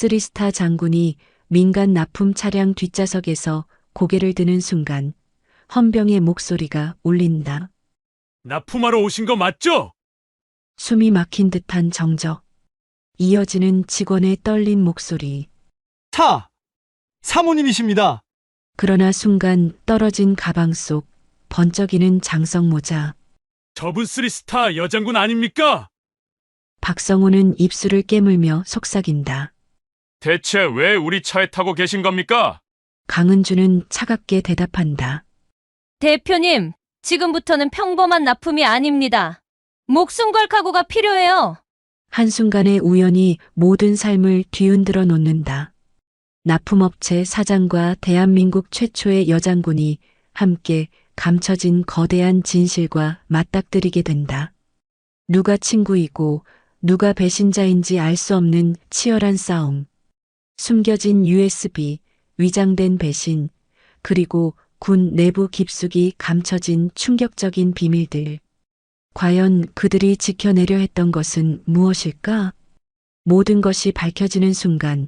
쓰리스타 장군이 민간 납품 차량 뒷좌석에서 고개를 드는 순간 헌병의 목소리가 울린다. 납품하러 오신 거 맞죠? 숨이 막힌 듯한 정적. 이어지는 직원의 떨린 목소리. 사모님이십니다. 그러나 순간 떨어진 가방 속 번쩍이는 장성 모자. 저분 쓰리스타 여장군 아닙니까? 박성호는 입술을 깨물며 속삭인다. 대체 왜 우리 차에 타고 계신 겁니까? 강은주는 차갑게 대답한다. 대표님, 지금부터는 평범한 납품이 아닙니다. 목숨 걸 각오가 필요해요. 한순간에 우연히 모든 삶을 뒤흔들어 놓는다. 납품업체 사장과 대한민국 최초의 여장군이 함께 감춰진 거대한 진실과 맞닥뜨리게 된다. 누가 친구이고 누가 배신자인지 알 수 없는 치열한 싸움. 숨겨진 USB, 위장된 배신, 그리고 군 내부 깊숙이 감춰진 충격적인 비밀들. 과연 그들이 지켜내려 했던 것은 무엇일까? 모든 것이 밝혀지는 순간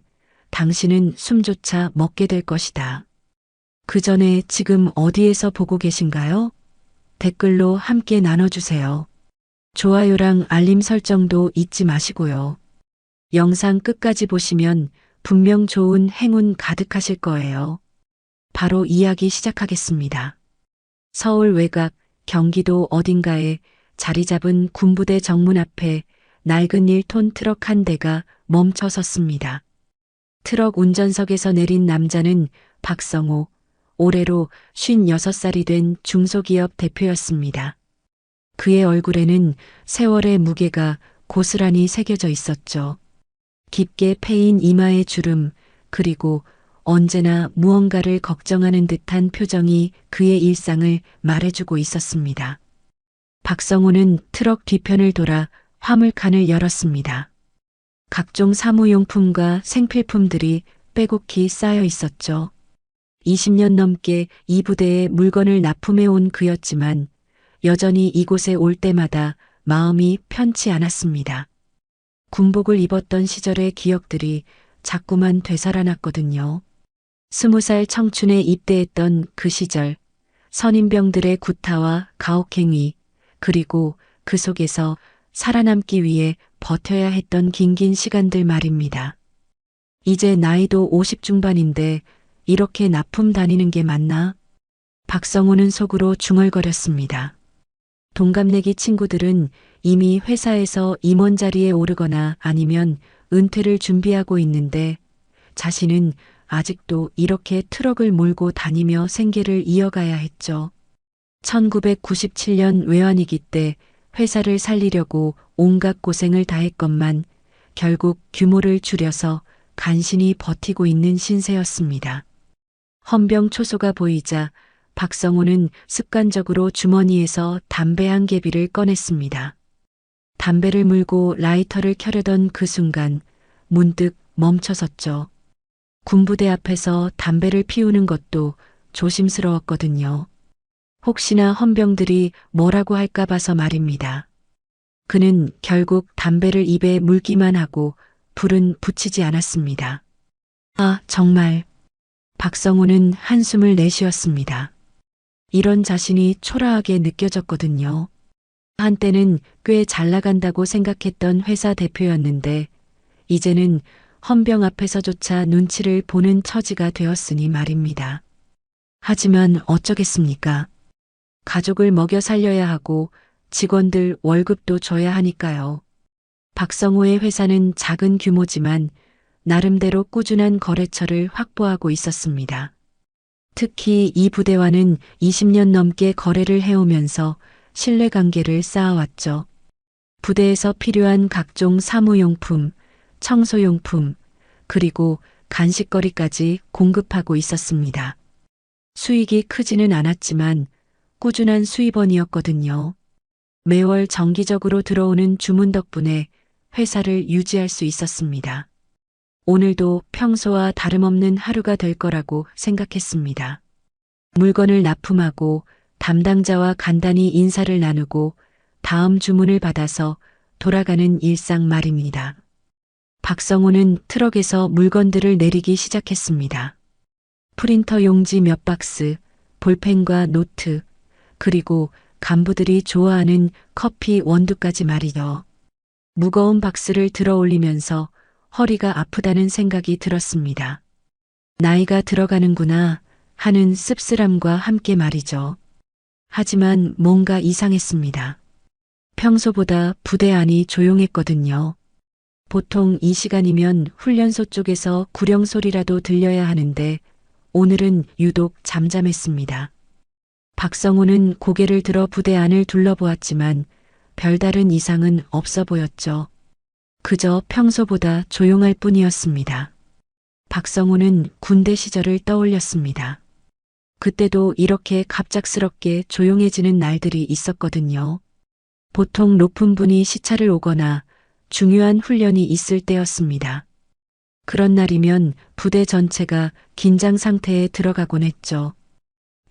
당신은 숨조차 먹게 될 것이다. 그 전에 지금 어디에서 보고 계신가요? 댓글로 함께 나눠주세요. 좋아요랑 알림 설정도 잊지 마시고요. 영상 끝까지 보시면 분명 좋은 행운 가득하실 거예요. 바로 이야기 시작하겠습니다. 서울 외곽 경기도 어딘가에 자리 잡은 군부대 정문 앞에 낡은 1톤 트럭 한 대가 멈춰 섰습니다. 트럭 운전석에서 내린 남자는 박성호, 올해로 56살이 된 중소기업 대표였습니다. 그의 얼굴에는 세월의 무게가 고스란히 새겨져 있었죠. 깊게 패인 이마의 주름, 그리고 언제나 무언가를 걱정하는 듯한 표정이 그의 일상을 말해주고 있었습니다. 박성호는 트럭 뒤편을 돌아 화물칸을 열었습니다. 각종 사무용품과 생필품들이 빼곡히 쌓여 있었죠. 20년 넘게 이 부대에 물건을 납품해 온 그였지만 여전히 이곳에 올 때마다 마음이 편치 않았습니다. 군복을 입었던 시절의 기억들이 자꾸만 되살아났거든요. 20살 청춘에 입대했던 그 시절, 선임병들의 구타와 가혹행위, 그리고 그 속에서 살아남기 위해 버텨야 했던 긴긴 시간들 말입니다. 이제 나이도 50 중반인데 이렇게 납품 다니는 게 맞나? 박성호는 속으로 중얼거렸습니다. 동갑내기 친구들은 이미 회사에서 임원 자리에 오르거나 아니면 은퇴를 준비하고 있는데 자신은 아직도 이렇게 트럭을 몰고 다니며 생계를 이어가야 했죠. 1997년 외환위기 때 회사를 살리려고 온갖 고생을 다했건만 결국 규모를 줄여서 간신히 버티고 있는 신세였습니다. 헌병 초소가 보이자 박성호는 습관적으로 주머니에서 담배 한 개비를 꺼냈습니다. 담배를 물고 라이터를 켜려던 그 순간 문득 멈춰섰죠. 군부대 앞에서 담배를 피우는 것도 조심스러웠거든요. 혹시나 헌병들이 뭐라고 할까 봐서 말입니다. 그는 결국 담배를 입에 물기만 하고 불은 붙이지 않았습니다. 아, 정말. 박성호는 한숨을 내쉬었습니다. 이런 자신이 초라하게 느껴졌거든요. 한때는 꽤 잘 나간다고 생각했던 회사 대표였는데 이제는 헌병 앞에서조차 눈치를 보는 처지가 되었으니 말입니다. 하지만 어쩌겠습니까? 가족을 먹여 살려야 하고 직원들 월급도 줘야 하니까요. 박성호의 회사는 작은 규모지만 나름대로 꾸준한 거래처를 확보하고 있었습니다. 특히 이 부대와는 20년 넘게 거래를 해오면서 신뢰관계를 쌓아왔죠. 부대에서 필요한 각종 사무용품, 청소용품, 그리고 간식거리까지 공급하고 있었습니다. 수익이 크지는 않았지만 꾸준한 수입원이었거든요. 매월 정기적으로 들어오는 주문 덕분에 회사를 유지할 수 있었습니다. 오늘도 평소와 다름없는 하루가 될 거라고 생각했습니다. 물건을 납품하고 담당자와 간단히 인사를 나누고 다음 주문을 받아서 돌아가는 일상 말입니다. 박성호는 트럭에서 물건들을 내리기 시작했습니다. 프린터 용지 몇 박스, 볼펜과 노트, 그리고 간부들이 좋아하는 커피 원두까지 말이죠. 무거운 박스를 들어 올리면서 허리가 아프다는 생각이 들었습니다. 나이가 들어가는구나 하는 씁쓸함과 함께 말이죠. 하지만 뭔가 이상했습니다. 평소보다 부대 안이 조용했거든요. 보통 이 시간이면 훈련소 쪽에서 구령 소리라도 들려야 하는데 오늘은 유독 잠잠했습니다. 박성호는 고개를 들어 부대 안을 둘러보았지만 별다른 이상은 없어 보였죠. 그저 평소보다 조용할 뿐이었습니다. 박성호는 군대 시절을 떠올렸습니다. 그때도 이렇게 갑작스럽게 조용해지는 날들이 있었거든요. 보통 높은 분이 시차를 오거나 중요한 훈련이 있을 때였습니다. 그런 날이면 부대 전체가 긴장 상태에 들어가곤 했죠.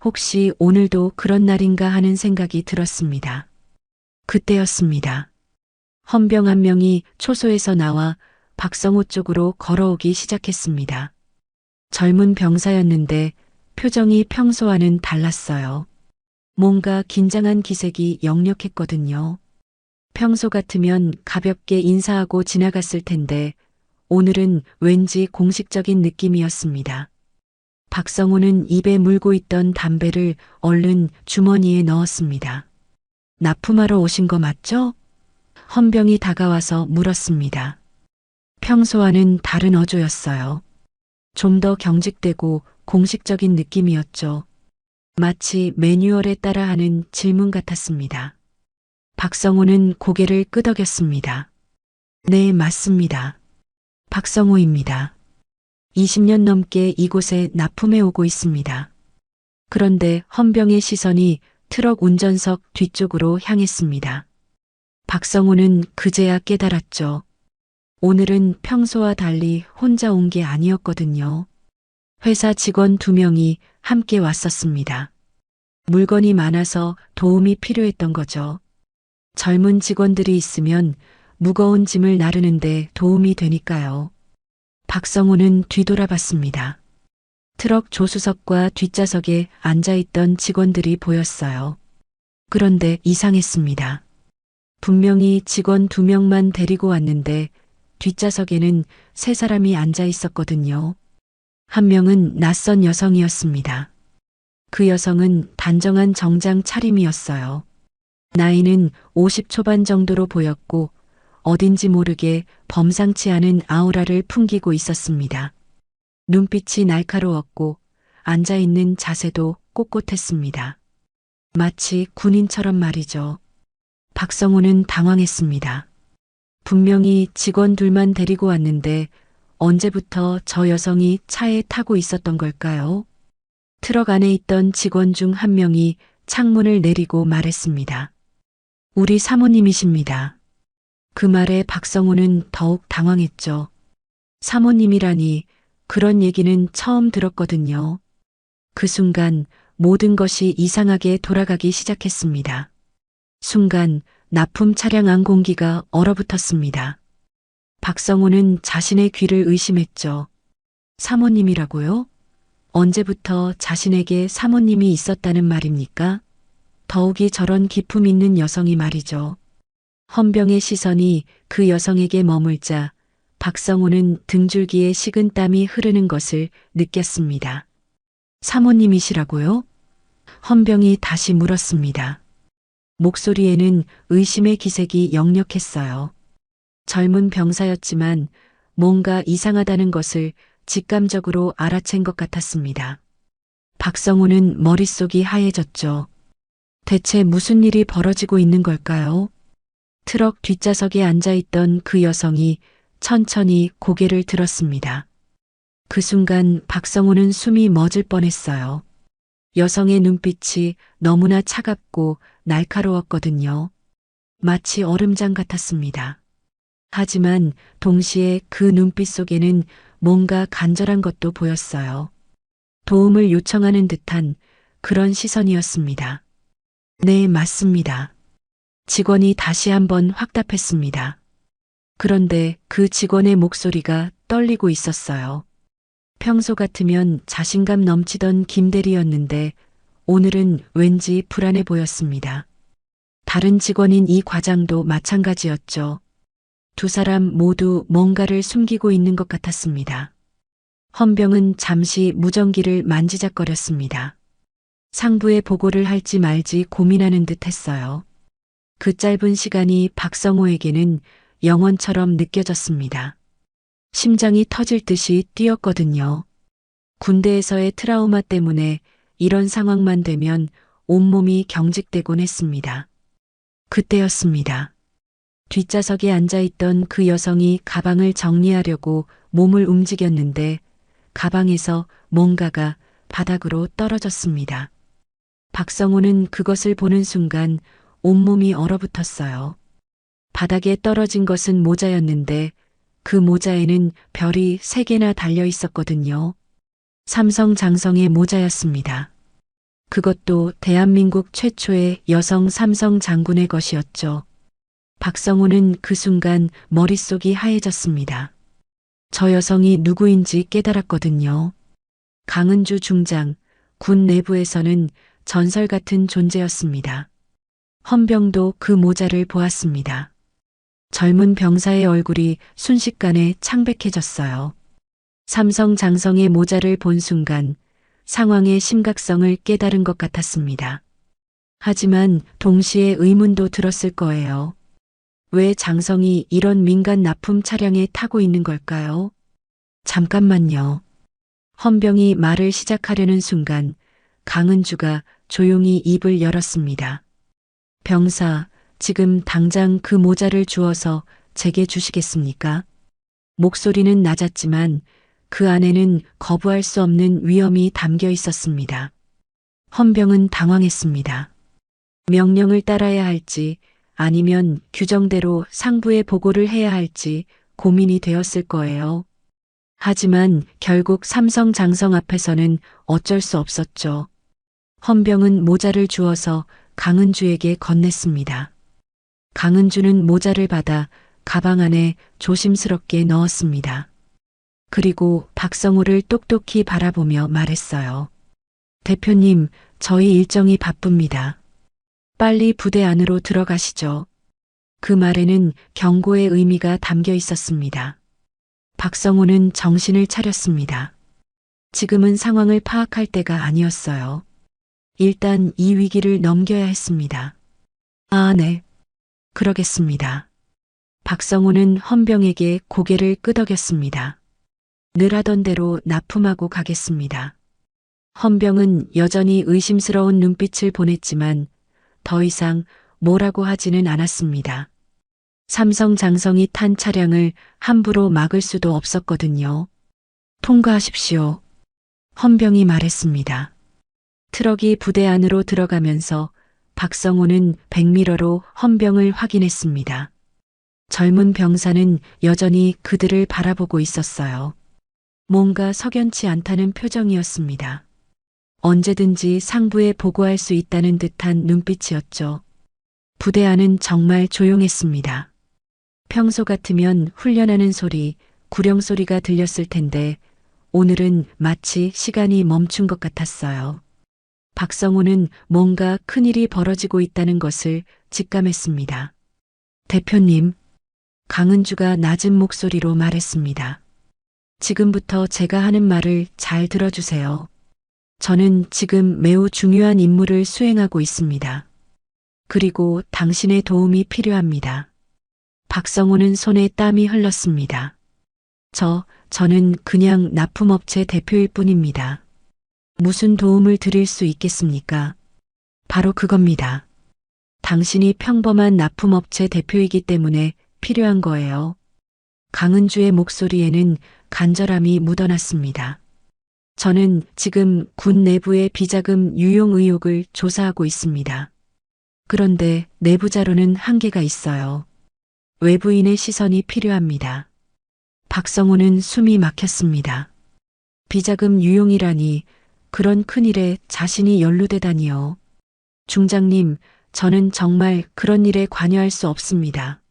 혹시 오늘도 그런 날인가 하는 생각이 들었습니다. 그때였습니다. 헌병 한 명이 초소에서 나와 박성호 쪽으로 걸어오기 시작했습니다. 젊은 병사였는데 표정이 평소와는 달랐어요. 뭔가 긴장한 기색이 역력했거든요. 평소 같으면 가볍게 인사하고 지나갔을 텐데 오늘은 왠지 공식적인 느낌이었습니다. 박성호는 입에 물고 있던 담배를 얼른 주머니에 넣었습니다. 납품하러 오신 거 맞죠? 헌병이 다가와서 물었습니다. 평소와는 다른 어조였어요. 좀 더 경직되고 공식적인 느낌이었죠. 마치 매뉴얼에 따라하는 질문 같았습니다. 박성호는 고개를 끄덕였습니다. 네, 맞습니다. 박성호입니다. 20년 넘게 이곳에 납품해 오고 있습니다. 그런데 헌병의 시선이 트럭 운전석 뒤쪽으로 향했습니다. 박성호는 그제야 깨달았죠. 오늘은 평소와 달리 혼자 온 게 아니었거든요. 회사 직원 2명이 함께 왔었습니다. 물건이 많아서 도움이 필요했던 거죠. 젊은 직원들이 있으면 무거운 짐을 나르는데 도움이 되니까요. 박성호는 뒤돌아봤습니다. 트럭 조수석과 뒷좌석에 앉아있던 직원들이 보였어요. 그런데 이상했습니다. 분명히 직원 2명만 데리고 왔는데 뒷좌석에는 3사람이 앉아 있었거든요. 한 명은 낯선 여성이었습니다. 그 여성은 단정한 정장 차림이었어요. 나이는 50 초반 정도로 보였고 어딘지 모르게 범상치 않은 아우라를 풍기고 있었습니다. 눈빛이 날카로웠고 앉아있는 자세도 꼿꼿했습니다. 마치 군인처럼 말이죠. 박성호는 당황했습니다. 분명히 직원 2만 데리고 왔는데 언제부터 저 여성이 차에 타고 있었던 걸까요? 트럭 안에 있던 직원 중 한 명이 창문을 내리고 말했습니다. 우리 사모님이십니다. 그 말에 박성호는 더욱 당황했죠. 사모님이라니 그런 얘기는 처음 들었거든요. 그 순간 모든 것이 이상하게 돌아가기 시작했습니다. 순간 납품 차량 안 공기가 얼어붙었습니다. 박성호는 자신의 귀를 의심했죠. 사모님이라고요? 언제부터 자신에게 사모님이 있었다는 말입니까? 더욱이 저런 기품 있는 여성이 말이죠. 헌병의 시선이 그 여성에게 머물자 박성호는 등줄기에 식은 땀이 흐르는 것을 느꼈습니다. 사모님이시라고요? 헌병이 다시 물었습니다. 목소리에는 의심의 기색이 역력했어요. 젊은 병사였지만 뭔가 이상하다는 것을 직감적으로 알아챈 것 같았습니다. 박성호는 머릿속이 하얘졌죠. 대체 무슨 일이 벌어지고 있는 걸까요? 트럭 뒷좌석에 앉아있던 그 여성이 천천히 고개를 들었습니다. 그 순간 박성호는 숨이 멎을 뻔했어요. 여성의 눈빛이 너무나 차갑고 날카로웠거든요. 마치 얼음장 같았습니다. 하지만 동시에 그 눈빛 속에는 뭔가 간절한 것도 보였어요. 도움을 요청하는 듯한 그런 시선이었습니다. 네, 맞습니다. 직원이 다시 한번 확답했습니다. 그런데 그 직원의 목소리가 떨리고 있었어요. 평소 같으면 자신감 넘치던 김 대리였는데 오늘은 왠지 불안해 보였습니다. 다른 직원인 이 과장도 마찬가지였죠. 두 사람 모두 뭔가를 숨기고 있는 것 같았습니다. 헌병은 잠시 무전기를 만지작거렸습니다. 상부에 보고를 할지 말지 고민하는 듯 했어요. 그 짧은 시간이 박성호에게는 영원처럼 느껴졌습니다. 심장이 터질 듯이 뛰었거든요. 군대에서의 트라우마 때문에 이런 상황만 되면 온몸이 경직되곤 했습니다. 그때였습니다. 뒷좌석에 앉아있던 그 여성이 가방을 정리하려고 몸을 움직였는데 가방에서 뭔가가 바닥으로 떨어졌습니다. 박성호는 그것을 보는 순간 온몸이 얼어붙었어요. 바닥에 떨어진 것은 모자였는데 그 모자에는 별이 3개나 달려 있었거든요. 삼성 장성의 모자였습니다. 그것도 대한민국 최초의 여성 삼성 장군의 것이었죠. 박성호는 그 순간 머릿속이 하얘졌습니다. 저 여성이 누구인지 깨달았거든요. 강은주 중장, 군 내부에서는 전설 같은 존재였습니다. 헌병도 그 모자를 보았습니다. 젊은 병사의 얼굴이 순식간에 창백해졌어요. 삼성 장성의 모자를 본 순간 상황의 심각성을 깨달은 것 같았습니다. 하지만 동시에 의문도 들었을 거예요. 왜 장성이 이런 민간 납품 차량에 타고 있는 걸까요? 잠깐만요. 헌병이 말을 시작하려는 순간 강은주가 조용히 입을 열었습니다. 병사, 지금 당장 그 모자를 주어서 제게 주시겠습니까? 목소리는 낮았지만 그 안에는 거부할 수 없는 위험이 담겨 있었습니다. 헌병은 당황했습니다. 명령을 따라야 할지 아니면 규정대로 상부에 보고를 해야 할지 고민이 되었을 거예요. 하지만 결국 삼성 장성 앞에서는 어쩔 수 없었죠. 헌병은 모자를 주어서 강은주에게 건넸습니다. 강은주는 모자를 받아 가방 안에 조심스럽게 넣었습니다. 그리고 박성호를 똑똑히 바라보며 말했어요. 대표님, 저희 일정이 바쁩니다. 빨리 부대 안으로 들어가시죠. 그 말에는 경고의 의미가 담겨 있었습니다. 박성호는 정신을 차렸습니다. 지금은 상황을 파악할 때가 아니었어요. 일단 이 위기를 넘겨야 했습니다. 아, 네. 그러겠습니다. 박성호는 헌병에게 고개를 끄덕였습니다. 늘 하던 대로 납품하고 가겠습니다. 헌병은 여전히 의심스러운 눈빛을 보냈지만 더 이상 뭐라고 하지는 않았습니다. 삼성 장성이 탄 차량을 함부로 막을 수도 없었거든요. 통과하십시오. 헌병이 말했습니다. 트럭이 부대 안으로 들어가면서 박성호는 백미러로 헌병을 확인했습니다. 젊은 병사는 여전히 그들을 바라보고 있었어요. 뭔가 석연치 않다는 표정이었습니다. 언제든지 상부에 보고할 수 있다는 듯한 눈빛이었죠. 부대 안은 정말 조용했습니다. 평소 같으면 훈련하는 소리, 구령 소리가 들렸을 텐데 오늘은 마치 시간이 멈춘 것 같았어요. 박성호는 뭔가 큰일이 벌어지고 있다는 것을 직감했습니다. 대표님, 강은주가 낮은 목소리로 말했습니다. 지금부터 제가 하는 말을 잘 들어주세요. 저는 지금 매우 중요한 임무를 수행하고 있습니다. 그리고 당신의 도움이 필요합니다. 박성호는 손에 땀이 흘렀습니다. 저는 그냥 납품업체 대표일 뿐입니다. 무슨 도움을 드릴 수 있겠습니까? 바로 그겁니다. 당신이 평범한 납품업체 대표이기 때문에 필요한 거예요. 강은주의 목소리에는 간절함이 묻어났습니다. 저는 지금 군 내부의 비자금 유용 의혹을 조사하고 있습니다. 그런데 내부자로는 한계가 있어요. 외부인의 시선이 필요합니다. 박성호는 숨이 막혔습니다. 비자금 유용이라니 그런 큰일에 자신이 연루되다니요. 중장님, 저는 정말 그런 일에 관여할 수 없습니다.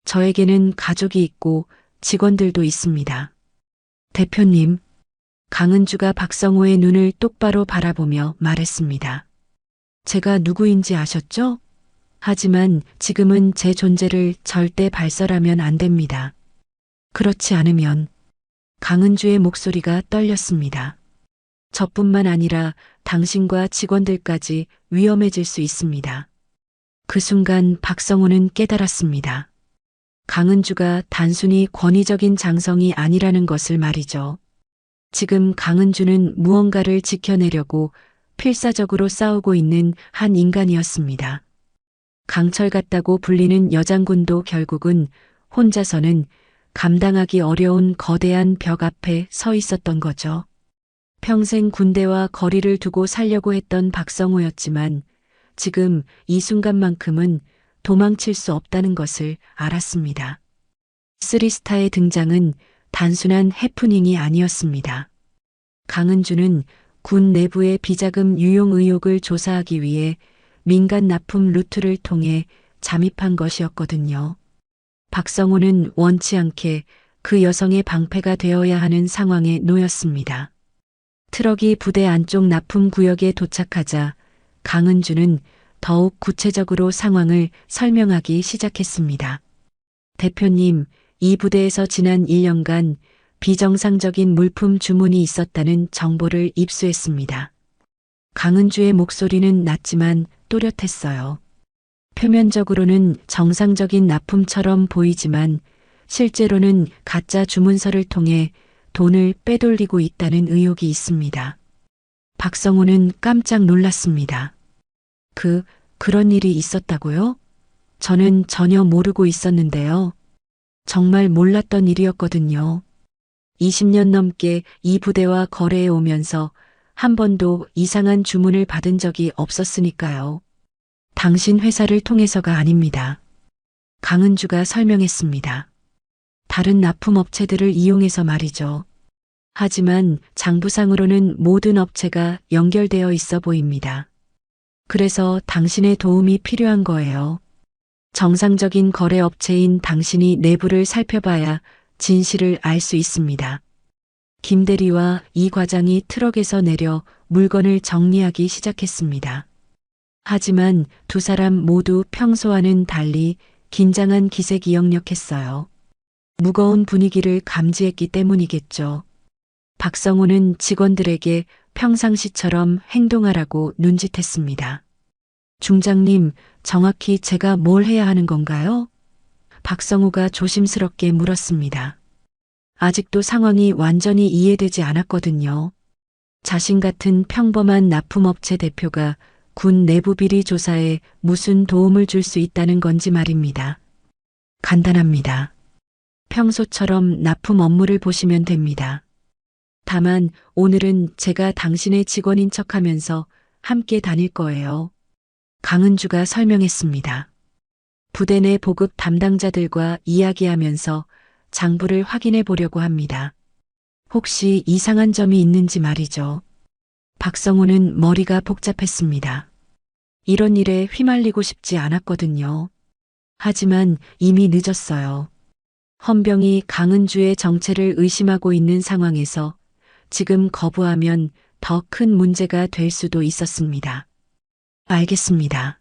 저에게는 가족이 있고 직원들도 있습니다. 대표님, 강은주가 박성호의 눈을 똑바로 바라보며 말했습니다. 제가 누구인지 아셨죠? 하지만 지금은 제 존재를 절대 발설하면 안 됩니다. 그렇지 않으면 강은주의 목소리가 떨렸습니다. 저뿐만 아니라 당신과 직원들까지 위험해질 수 있습니다. 그 순간 박성호는 깨달았습니다. 강은주가 단순히 권위적인 장성이 아니라는 것을 말이죠. 지금 강은주는 무언가를 지켜내려고 필사적으로 싸우고 있는 한 인간이었습니다. 강철 같다고 불리는 여장군도 결국은 혼자서는 감당하기 어려운 거대한 벽 앞에 서 있었던 거죠. 평생 군대와 거리를 두고 살려고 했던 박성호였지만 지금 이 순간만큼은 도망칠 수 없다는 것을 알았습니다. 쓰리스타의 등장은 단순한 해프닝이 아니었습니다. 강은주는 군 내부의 비자금 유용 의혹을 조사하기 위해 민간 납품 루트를 통해 잠입한 것이었거든요. 박성호는 원치 않게 그 여성의 방패가 되어야 하는 상황에 놓였습니다. 트럭이 부대 안쪽 납품 구역에 도착하자 강은주는 더욱 구체적으로 상황을 설명하기 시작했습니다. 대표님, 이 부대에서 지난 1년간 비정상적인 물품 주문이 있었다는 정보를 입수했습니다. 강은주의 목소리는 낮지만 또렷했어요. 표면적으로는 정상적인 납품처럼 보이지만 실제로는 가짜 주문서를 통해 돈을 빼돌리고 있다는 의혹이 있습니다. 박성호는 깜짝 놀랐습니다. 그런 일이 있었다고요? 저는 전혀 모르고 있었는데요. 정말 몰랐던 일이었거든요. 20년 넘게 이 부대와 거래해 오면서 한 번도 이상한 주문을 받은 적이 없었으니까요. 당신 회사를 통해서가 아닙니다. 강은주가 설명했습니다. 다른 납품업체들을 이용해서 말이죠. 하지만 장부상으로는 모든 업체가 연결되어 있어 보입니다. 그래서 당신의 도움이 필요한 거예요. 정상적인 거래업체인 당신이 내부를 살펴봐야 진실을 알 수 있습니다. 김 대리와 이 과장이 트럭에서 내려 물건을 정리하기 시작했습니다. 하지만 두 사람 모두 평소와는 달리 긴장한 기색이 역력했어요. 무거운 분위기를 감지했기 때문이겠죠. 박성호는 직원들에게 평상시처럼 행동하라고 눈짓했습니다. 중장님, 정확히 제가 뭘 해야 하는 건가요? 박성호가 조심스럽게 물었습니다. 아직도 상황이 완전히 이해되지 않았거든요. 자신 같은 평범한 납품업체 대표가 군 내부 비리 조사에 무슨 도움을 줄 수 있다는 건지 말입니다. 간단합니다. 평소처럼 납품 업무를 보시면 됩니다. 다만 오늘은 제가 당신의 직원인 척하면서 함께 다닐 거예요. 강은주가 설명했습니다. 부대 내 보급 담당자들과 이야기하면서 장부를 확인해 보려고 합니다. 혹시 이상한 점이 있는지 말이죠. 박성호는 머리가 복잡했습니다. 이런 일에 휘말리고 싶지 않았거든요. 하지만 이미 늦었어요. 헌병이 강은주의 정체를 의심하고 있는 상황에서 지금 거부하면 더 큰 문제가 될 수도 있었습니다. 알겠습니다.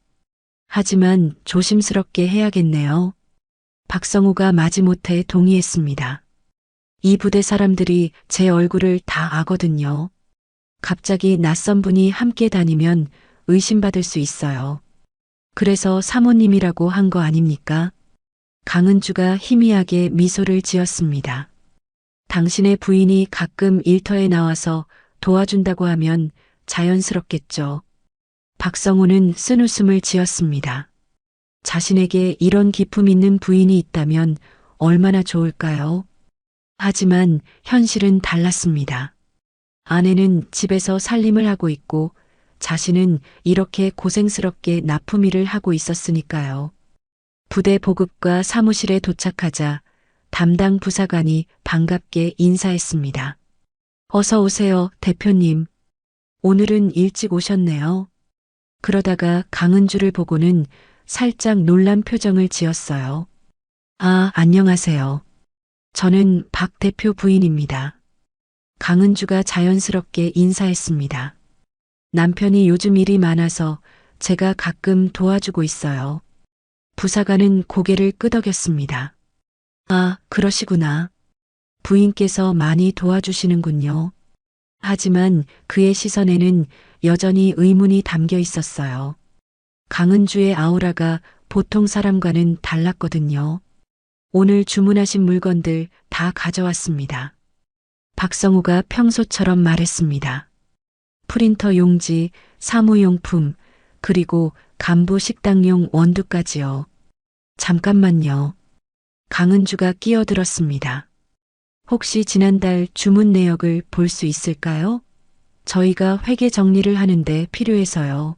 하지만 조심스럽게 해야겠네요. 박성호가 마지못해 동의했습니다. 이 부대 사람들이 제 얼굴을 다 아거든요. 갑자기 낯선 분이 함께 다니면 의심받을 수 있어요. 그래서 사모님이라고 한 거 아닙니까? 강은주가 희미하게 미소를 지었습니다. 당신의 부인이 가끔 일터에 나와서 도와준다고 하면 자연스럽겠죠. 박성호는 쓴웃음을 지었습니다. 자신에게 이런 기품 있는 부인이 있다면 얼마나 좋을까요? 하지만 현실은 달랐습니다. 아내는 집에서 살림을 하고 있고 자신은 이렇게 고생스럽게 납품 일을 하고 있었으니까요. 부대 보급과 사무실에 도착하자 담당 부사관이 반갑게 인사했습니다. 어서 오세요, 대표님. 오늘은 일찍 오셨네요. 그러다가 강은주를 보고는 살짝 놀란 표정을 지었어요. 아, 안녕하세요. 저는 박 대표 부인입니다. 강은주가 자연스럽게 인사했습니다. 남편이 요즘 일이 많아서 제가 가끔 도와주고 있어요. 부사관은 고개를 끄덕였습니다. 아, 그러시구나. 부인께서 많이 도와주시는군요. 하지만 그의 시선에는 여전히 의문이 담겨 있었어요. 강은주의 아우라가 보통 사람과는 달랐거든요. 오늘 주문하신 물건들 다 가져왔습니다. 박성우가 평소처럼 말했습니다. 프린터 용지, 사무용품, 그리고 간부 식당용 원두까지요. 잠깐만요. 강은주가 끼어들었습니다. 혹시 지난달 주문 내역을 볼 수 있을까요? 저희가 회계 정리를 하는데 필요해서요.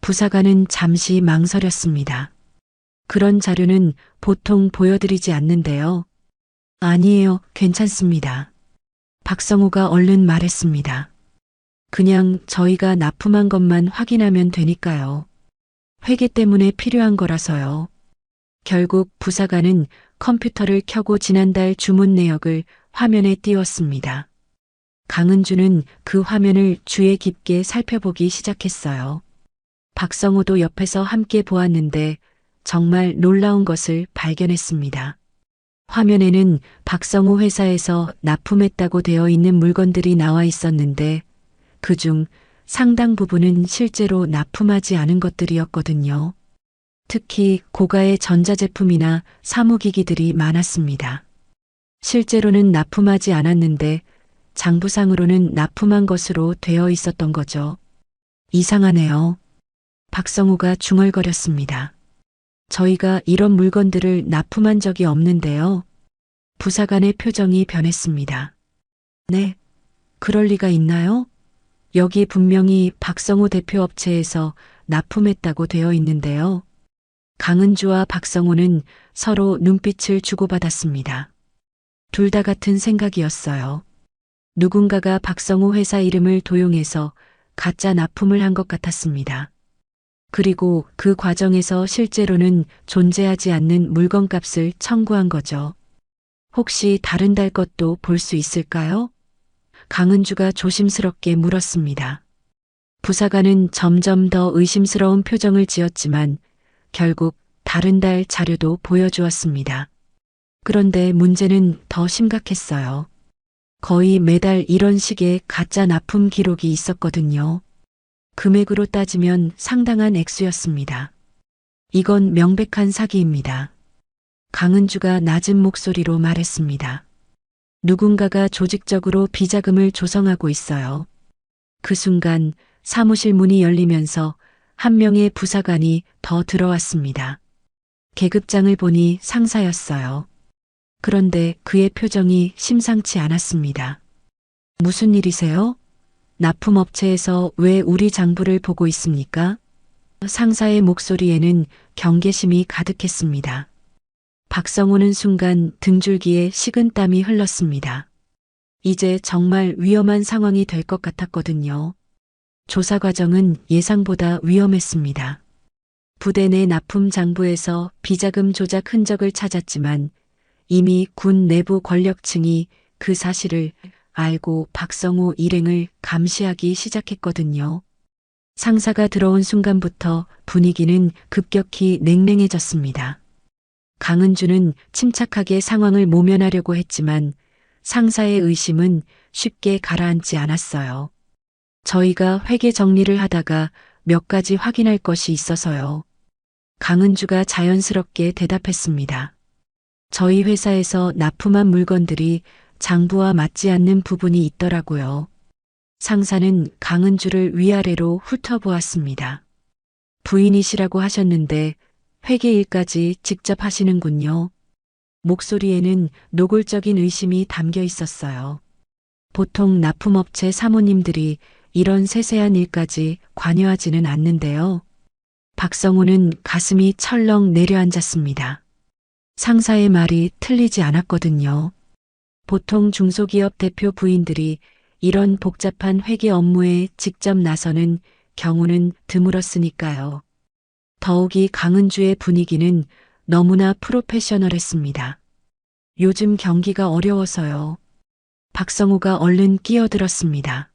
부사관은 잠시 망설였습니다. 그런 자료는 보통 보여드리지 않는데요. 아니에요, 괜찮습니다. 박성우가 얼른 말했습니다. 그냥 저희가 납품한 것만 확인하면 되니까요. 회계 때문에 필요한 거라서요. 결국 부사관은 컴퓨터를 켜고 지난달 주문 내역을 화면에 띄웠습니다. 강은주는 그 화면을 주의 깊게 살펴보기 시작했어요. 박성우도 옆에서 함께 보았는데 정말 놀라운 것을 발견했습니다. 화면에는 박성우 회사에서 납품했다고 되어 있는 물건들이 나와 있었는데 그중 상당 부분은 실제로 납품하지 않은 것들이었거든요. 특히 고가의 전자제품이나 사무기기들이 많았습니다. 실제로는 납품하지 않았는데 장부상으로는 납품한 것으로 되어 있었던 거죠. 이상하네요. 박성우가 중얼거렸습니다. 저희가 이런 물건들을 납품한 적이 없는데요. 부사관의 표정이 변했습니다. 네, 그럴 리가 있나요? 여기 분명히 박성우 대표 업체에서 납품했다고 되어 있는데요. 강은주와 박성우는 서로 눈빛을 주고받았습니다. 둘 다 같은 생각이었어요. 누군가가 박성우 회사 이름을 도용해서 가짜 납품을 한 것 같았습니다. 그리고 그 과정에서 실제로는 존재하지 않는 물건값을 청구한 거죠. 혹시 다른 달 것도 볼 수 있을까요? 강은주가 조심스럽게 물었습니다. 부사관은 점점 더 의심스러운 표정을 지었지만 결국 다른 달 자료도 보여주었습니다. 그런데 문제는 더 심각했어요. 거의 매달 이런 식의 가짜 납품 기록이 있었거든요. 금액으로 따지면 상당한 액수였습니다. 이건 명백한 사기입니다. 강은주가 낮은 목소리로 말했습니다. 누군가가 조직적으로 비자금을 조성하고 있어요. 그 순간 사무실 문이 열리면서 한 명의 부사관이 더 들어왔습니다. 계급장을 보니 상사였어요. 그런데 그의 표정이 심상치 않았습니다. 무슨 일이세요? 납품업체에서 왜 우리 장부를 보고 있습니까? 상사의 목소리에는 경계심이 가득했습니다. 박성우는 순간 등줄기에 식은땀이 흘렀습니다. 이제 정말 위험한 상황이 될 것 같았거든요. 조사 과정은 예상보다 위험했습니다. 부대 내 납품 장부에서 비자금 조작 흔적을 찾았지만 이미 군 내부 권력층이 그 사실을 알고 박성우 일행을 감시하기 시작했거든요. 상사가 들어온 순간부터 분위기는 급격히 냉랭해졌습니다. 강은주는 침착하게 상황을 모면하려고 했지만 상사의 의심은 쉽게 가라앉지 않았어요. 저희가 회계 정리를 하다가 몇 가지 확인할 것이 있어서요. 강은주가 자연스럽게 대답했습니다. 저희 회사에서 납품한 물건들이 장부와 맞지 않는 부분이 있더라고요. 상사는 강은주를 위아래로 훑어보았습니다. 부인이시라고 하셨는데 회계 일까지 직접 하시는군요. 목소리에는 노골적인 의심이 담겨 있었어요. 보통 납품업체 사모님들이 이런 세세한 일까지 관여하지는 않는데요. 박성우는 가슴이 철렁 내려앉았습니다. 상사의 말이 틀리지 않았거든요. 보통 중소기업 대표 부인들이 이런 복잡한 회계 업무에 직접 나서는 경우는 드물었으니까요. 더욱이 강은주의 분위기는 너무나 프로페셔널했습니다. 요즘 경기가 어려워서요. 박성우가 얼른 끼어들었습니다.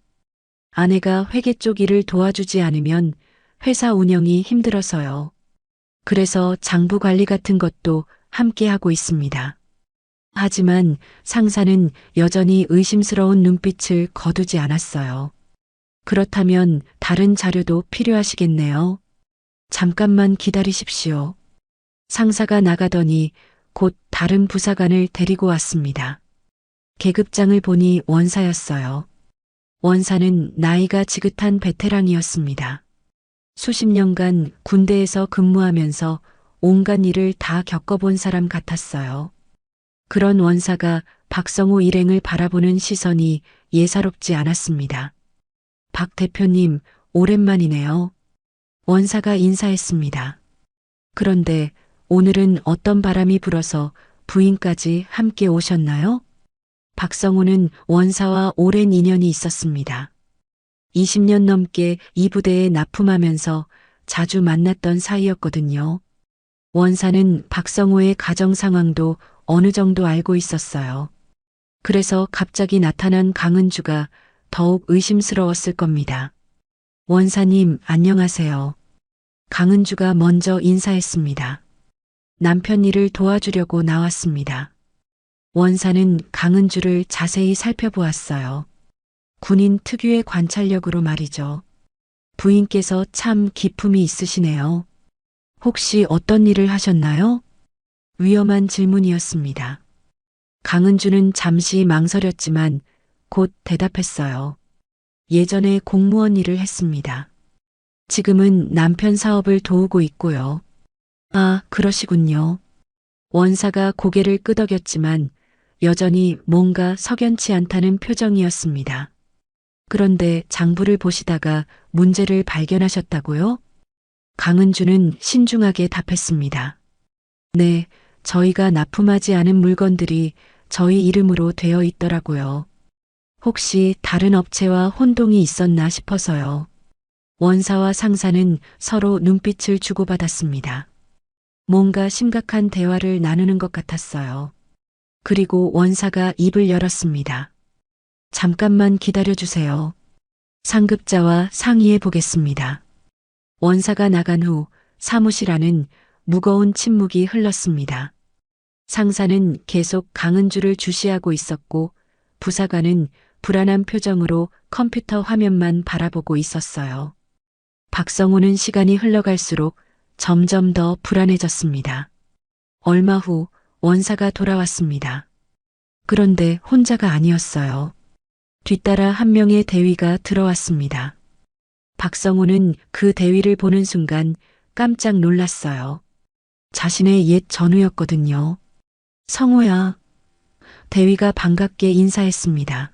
아내가 회계 쪽 일을 도와주지 않으면 회사 운영이 힘들어서요. 그래서 장부 관리 같은 것도 함께 하고 있습니다. 하지만 상사는 여전히 의심스러운 눈빛을 거두지 않았어요. 그렇다면 다른 자료도 필요하시겠네요. 잠깐만 기다리십시오. 상사가 나가더니 곧 다른 부사관을 데리고 왔습니다. 계급장을 보니 원사였어요. 원사는 나이가 지긋한 베테랑이었습니다. 수십 년간 군대에서 근무하면서 온갖 일을 다 겪어본 사람 같았어요. 그런 원사가 박성우 일행을 바라보는 시선이 예사롭지 않았습니다. 박 대표님, 오랜만이네요. 원사가 인사했습니다. 그런데 오늘은 어떤 바람이 불어서 부인까지 함께 오셨나요? 박성우는 원사와 오랜 인연이 있었습니다. 20년 넘게 이 부대에 납품하면서 자주 만났던 사이였거든요. 원사는 박성우의 가정 상황도 어느 정도 알고 있었어요. 그래서 갑자기 나타난 강은주가 더욱 의심스러웠을 겁니다. 원사님, 안녕하세요. 강은주가 먼저 인사했습니다. 남편 일을 도와주려고 나왔습니다. 원사는 강은주를 자세히 살펴보았어요. 군인 특유의 관찰력으로 말이죠. 부인께서 참 기품이 있으시네요. 혹시 어떤 일을 하셨나요? 위험한 질문이었습니다. 강은주는 잠시 망설였지만 곧 대답했어요. 예전에 공무원 일을 했습니다. 지금은 남편 사업을 도우고 있고요. 아, 그러시군요. 원사가 고개를 끄덕였지만 여전히 뭔가 석연치 않다는 표정이었습니다. 그런데 장부를 보시다가 문제를 발견하셨다고요? 강은주는 신중하게 답했습니다. 네, 저희가 납품하지 않은 물건들이 저희 이름으로 되어 있더라고요. 혹시 다른 업체와 혼동이 있었나 싶어서요. 원사와 상사는 서로 눈빛을 주고받았습니다. 뭔가 심각한 대화를 나누는 것 같았어요. 그리고 원사가 입을 열었습니다. 잠깐만 기다려주세요. 상급자와 상의해 보겠습니다. 원사가 나간 후 사무실 안은 무거운 침묵이 흘렀습니다. 상사는 계속 강은주를 주시하고 있었고 부사관은 불안한 표정으로 컴퓨터 화면만 바라보고 있었어요. 박성우는 시간이 흘러갈수록 점점 더 불안해졌습니다. 얼마 후 원사가 돌아왔습니다. 그런데 혼자가 아니었어요. 뒤따라 한 명의 대위가 들어왔습니다. 박성우는 그 대위를 보는 순간 깜짝 놀랐어요. 자신의 옛 전우였거든요. 성우야. 대위가 반갑게 인사했습니다.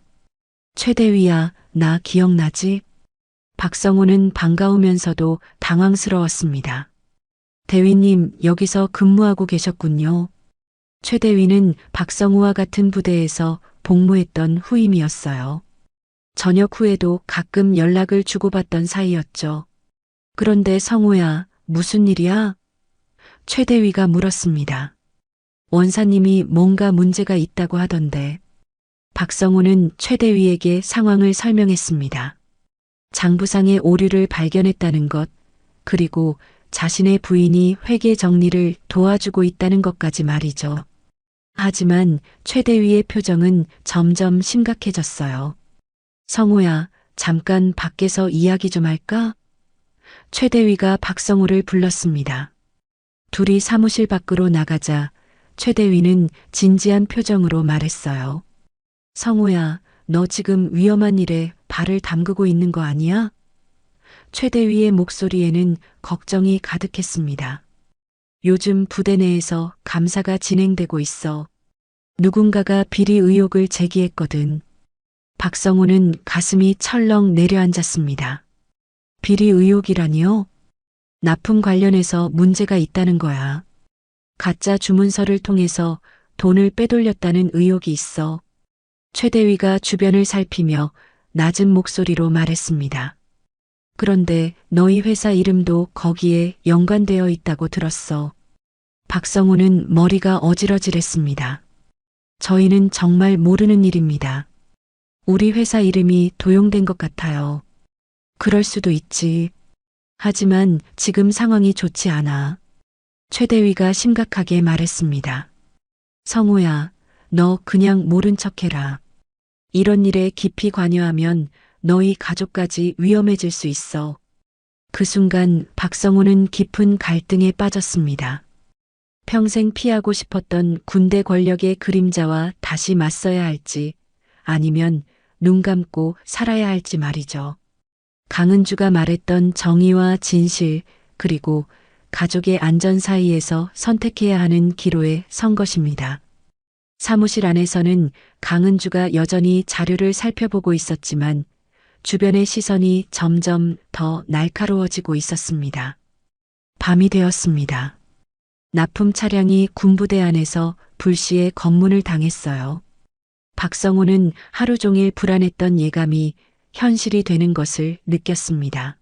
최 대위야, 나 기억나지? 박성우는 반가우면서도 당황스러웠습니다. 대위님, 여기서 근무하고 계셨군요. 최 대위는 박성우와 같은 부대에서 복무했던 후임이었어요. 전역 후에도 가끔 연락을 주고받던 사이였죠. 그런데 성우야, 무슨 일이야? 최 대위가 물었습니다. 원사님이 뭔가 문제가 있다고 하던데. 박성우는 최 대위에게 상황을 설명했습니다. 장부상의 오류를 발견했다는 것, 그리고 자신의 부인이 회계 정리를 도와주고 있다는 것까지 말이죠. 하지만 최 대위의 표정은 점점 심각해졌어요. 성우야, 잠깐 밖에서 이야기 좀 할까? 최 대위가 박성우를 불렀습니다. 둘이 사무실 밖으로 나가자 최 대위는 진지한 표정으로 말했어요. 성우야, 너 지금 위험한 일에 발을 담그고 있는 거 아니야? 최 대위의 목소리에는 걱정이 가득했습니다. 요즘 부대 내에서 감사가 진행되고 있어. 누군가가 비리 의혹을 제기했거든. 박성우는 가슴이 철렁 내려앉았습니다. 비리 의혹이라니요? 납품 관련해서 문제가 있다는 거야. 가짜 주문서를 통해서 돈을 빼돌렸다는 의혹이 있어. 최 대위가 주변을 살피며 낮은 목소리로 말했습니다. 그런데 너희 회사 이름도 거기에 연관되어 있다고 들었어. 박성호는 머리가 어지러질했습니다. 저희는 정말 모르는 일입니다. 우리 회사 이름이 도용된 것 같아요. 그럴 수도 있지. 하지만 지금 상황이 좋지 않아. 최 대위가 심각하게 말했습니다. 성호야, 너 그냥 모른 척해라. 이런 일에 깊이 관여하면 너희 가족까지 위험해질 수 있어. 그 순간 박성호는 깊은 갈등에 빠졌습니다. 평생 피하고 싶었던 군대 권력의 그림자와 다시 맞서야 할지 아니면 눈 감고 살아야 할지 말이죠. 강은주가 말했던 정의와 진실 그리고 가족의 안전 사이에서 선택해야 하는 기로에 선 것입니다. 사무실 안에서는 강은주가 여전히 자료를 살펴보고 있었지만 주변의 시선이 점점 더 날카로워지고 있었습니다. 밤이 되었습니다. 납품 차량이 군부대 안에서 불시에 검문을 당했어요. 박성호는 하루 종일 불안했던 예감이 현실이 되는 것을 느꼈습니다.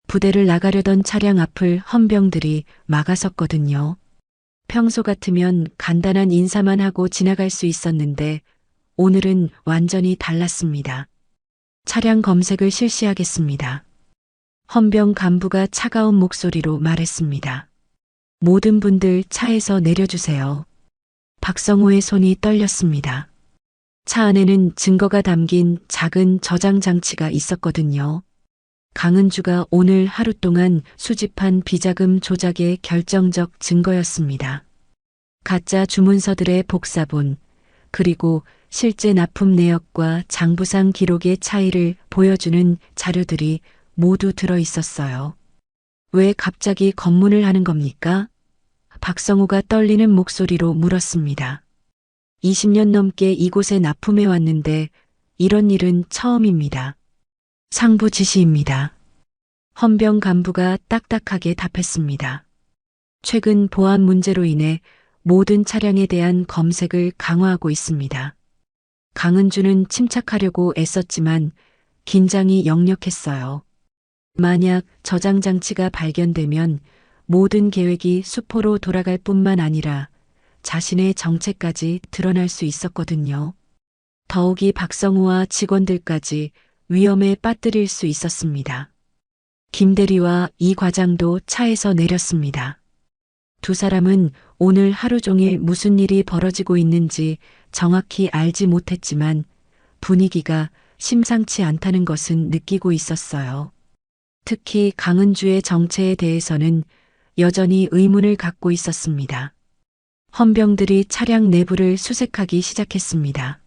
부대를 나가려던 차량 앞을 헌병들이 막아섰거든요. 평소 같으면 간단한 인사만 하고 지나갈 수 있었는데 오늘은 완전히 달랐습니다. 차량 검색을 실시하겠습니다. 헌병 간부가 차가운 목소리로 말했습니다. 모든 분들 차에서 내려주세요. 박성호의 손이 떨렸습니다. 차 안에는 증거가 담긴 작은 저장 장치가 있었거든요. 강은주가 오늘 하루 동안 수집한 비자금 조작의 결정적 증거였습니다. 가짜 주문서들의 복사본, 그리고 실제 납품 내역과 장부상 기록의 차이를 보여주는 자료들이 모두 들어 있었어요. 왜 갑자기 검문을 하는 겁니까? 박성호가 떨리는 목소리로 물었습니다. 20년 넘게 이곳에 납품해 왔는데 이런 일은 처음입니다. 상부 지시입니다. 헌병 간부가 딱딱하게 답했습니다. 최근 보안 문제로 인해 모든 차량에 대한 검색을 강화하고 있습니다. 강은주는 침착하려고 애썼지만 긴장이 역력했어요. 만약 저장 장치가 발견되면 모든 계획이 수포로 돌아갈 뿐만 아니라 자신의 정체까지 드러날 수 있었거든요. 더욱이 박성호와 직원들까지 위험에 빠뜨릴 수 있었습니다. 김 대리와 이 과장도 차에서 내렸습니다. 두 사람은 오늘 하루 종일 무슨 일이 벌어지고 있는지 정확히 알지 못했지만 분위기가 심상치 않다는 것은 느끼고 있었어요. 특히 강은주의 정체에 대해서는 여전히 의문을 갖고 있었습니다. 헌병들이 차량 내부를 수색하기 시작했습니다.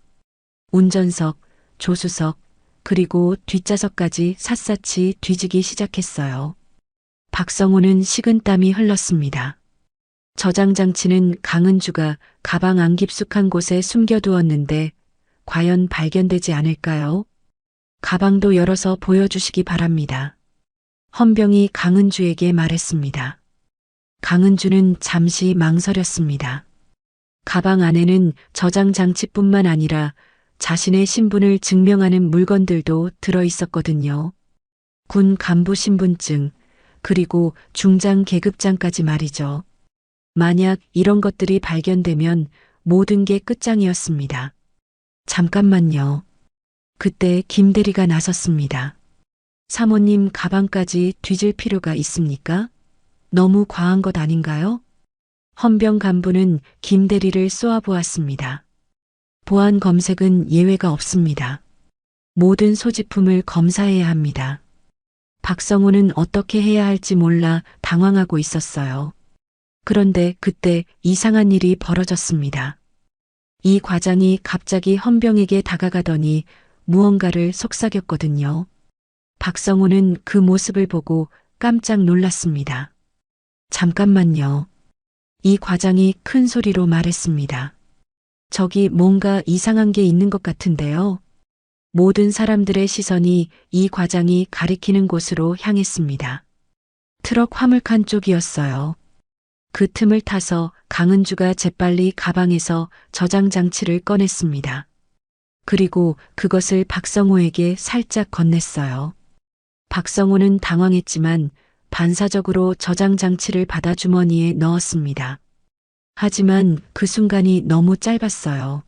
운전석, 조수석, 그리고 뒷좌석까지 샅샅이 뒤지기 시작했어요. 박성호는 식은땀이 흘렀습니다. 저장 장치는 강은주가 가방 안 깊숙한 곳에 숨겨두었는데 과연 발견되지 않을까요? 가방도 열어서 보여주시기 바랍니다. 헌병이 강은주에게 말했습니다. 강은주는 잠시 망설였습니다. 가방 안에는 저장 장치뿐만 아니라 자신의 신분을 증명하는 물건들도 들어 있었거든요. 군 간부 신분증, 그리고 중장 계급장까지 말이죠. 만약 이런 것들이 발견되면 모든 게 끝장이었습니다. 잠깐만요. 그때 김 대리가 나섰습니다. 사모님 가방까지 뒤질 필요가 있습니까? 너무 과한 것 아닌가요? 헌병 간부는 김 대리를 쏘아보았습니다. 보안 검색은 예외가 없습니다. 모든 소지품을 검사해야 합니다. 박성호는 어떻게 해야 할지 몰라 당황하고 있었어요. 그런데 그때 이상한 일이 벌어졌습니다. 이 과장이 갑자기 헌병에게 다가가더니 무언가를 속삭였거든요. 박성호는 그 모습을 보고 깜짝 놀랐습니다. 잠깐만요. 이 과장이 큰 소리로 말했습니다. 저기 뭔가 이상한 게 있는 것 같은데요. 모든 사람들의 시선이 이 과장이 가리키는 곳으로 향했습니다. 트럭 화물칸 쪽이었어요. 그 틈을 타서 강은주가 재빨리 가방에서 저장 장치를 꺼냈습니다. 그리고 그것을 박성호에게 살짝 건넸어요. 박성호는 당황했지만 반사적으로 저장 장치를 받아 주머니에 넣었습니다. 하지만 그 순간이 너무 짧았어요.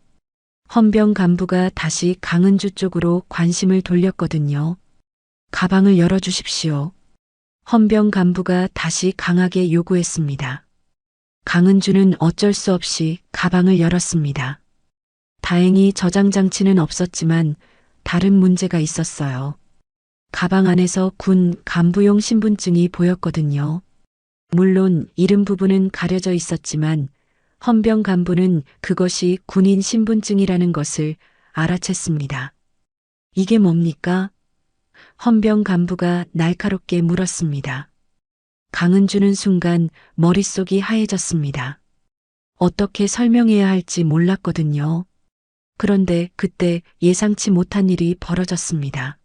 헌병 간부가 다시 강은주 쪽으로 관심을 돌렸거든요. 가방을 열어주십시오. 헌병 간부가 다시 강하게 요구했습니다. 강은주는 어쩔 수 없이 가방을 열었습니다. 다행히 저장 장치는 없었지만 다른 문제가 있었어요. 가방 안에서 군 간부용 신분증이 보였거든요. 물론 이름 부분은 가려져 있었지만 헌병 간부는 그것이 군인 신분증이라는 것을 알아챘습니다. 이게 뭡니까? 헌병 간부가 날카롭게 물었습니다. 강은주는 순간 머릿속이 하얘졌습니다. 어떻게 설명해야 할지 몰랐거든요. 그런데 그때 예상치 못한 일이 벌어졌습니다.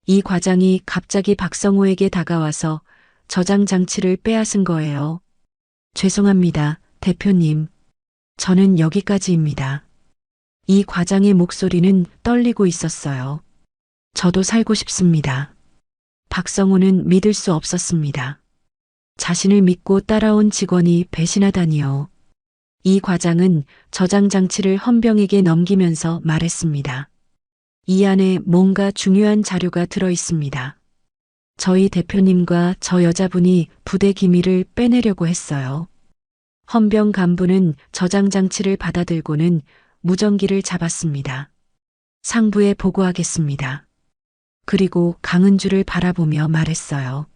이 과장이 갑자기 박성호에게 다가와서 저장 장치를 빼앗은 거예요. 죄송합니다, 대표님. 저는 여기까지입니다. 이 과장의 목소리는 떨리고 있었어요. 저도 살고 싶습니다. 박성호는 믿을 수 없었습니다. 자신을 믿고 따라온 직원이 배신하다니요. 이 과장은 저장 장치를 헌병에게 넘기면서 말했습니다. 이 안에 뭔가 중요한 자료가 들어 있습니다. 저희 대표님과 저 여자분이 부대 기밀을 빼내려고 했어요. 헌병 간부는 저장 장치를 받아들고는 무전기를 잡았습니다. 상부에 보고하겠습니다. 그리고 강은주를 바라보며 말했어요.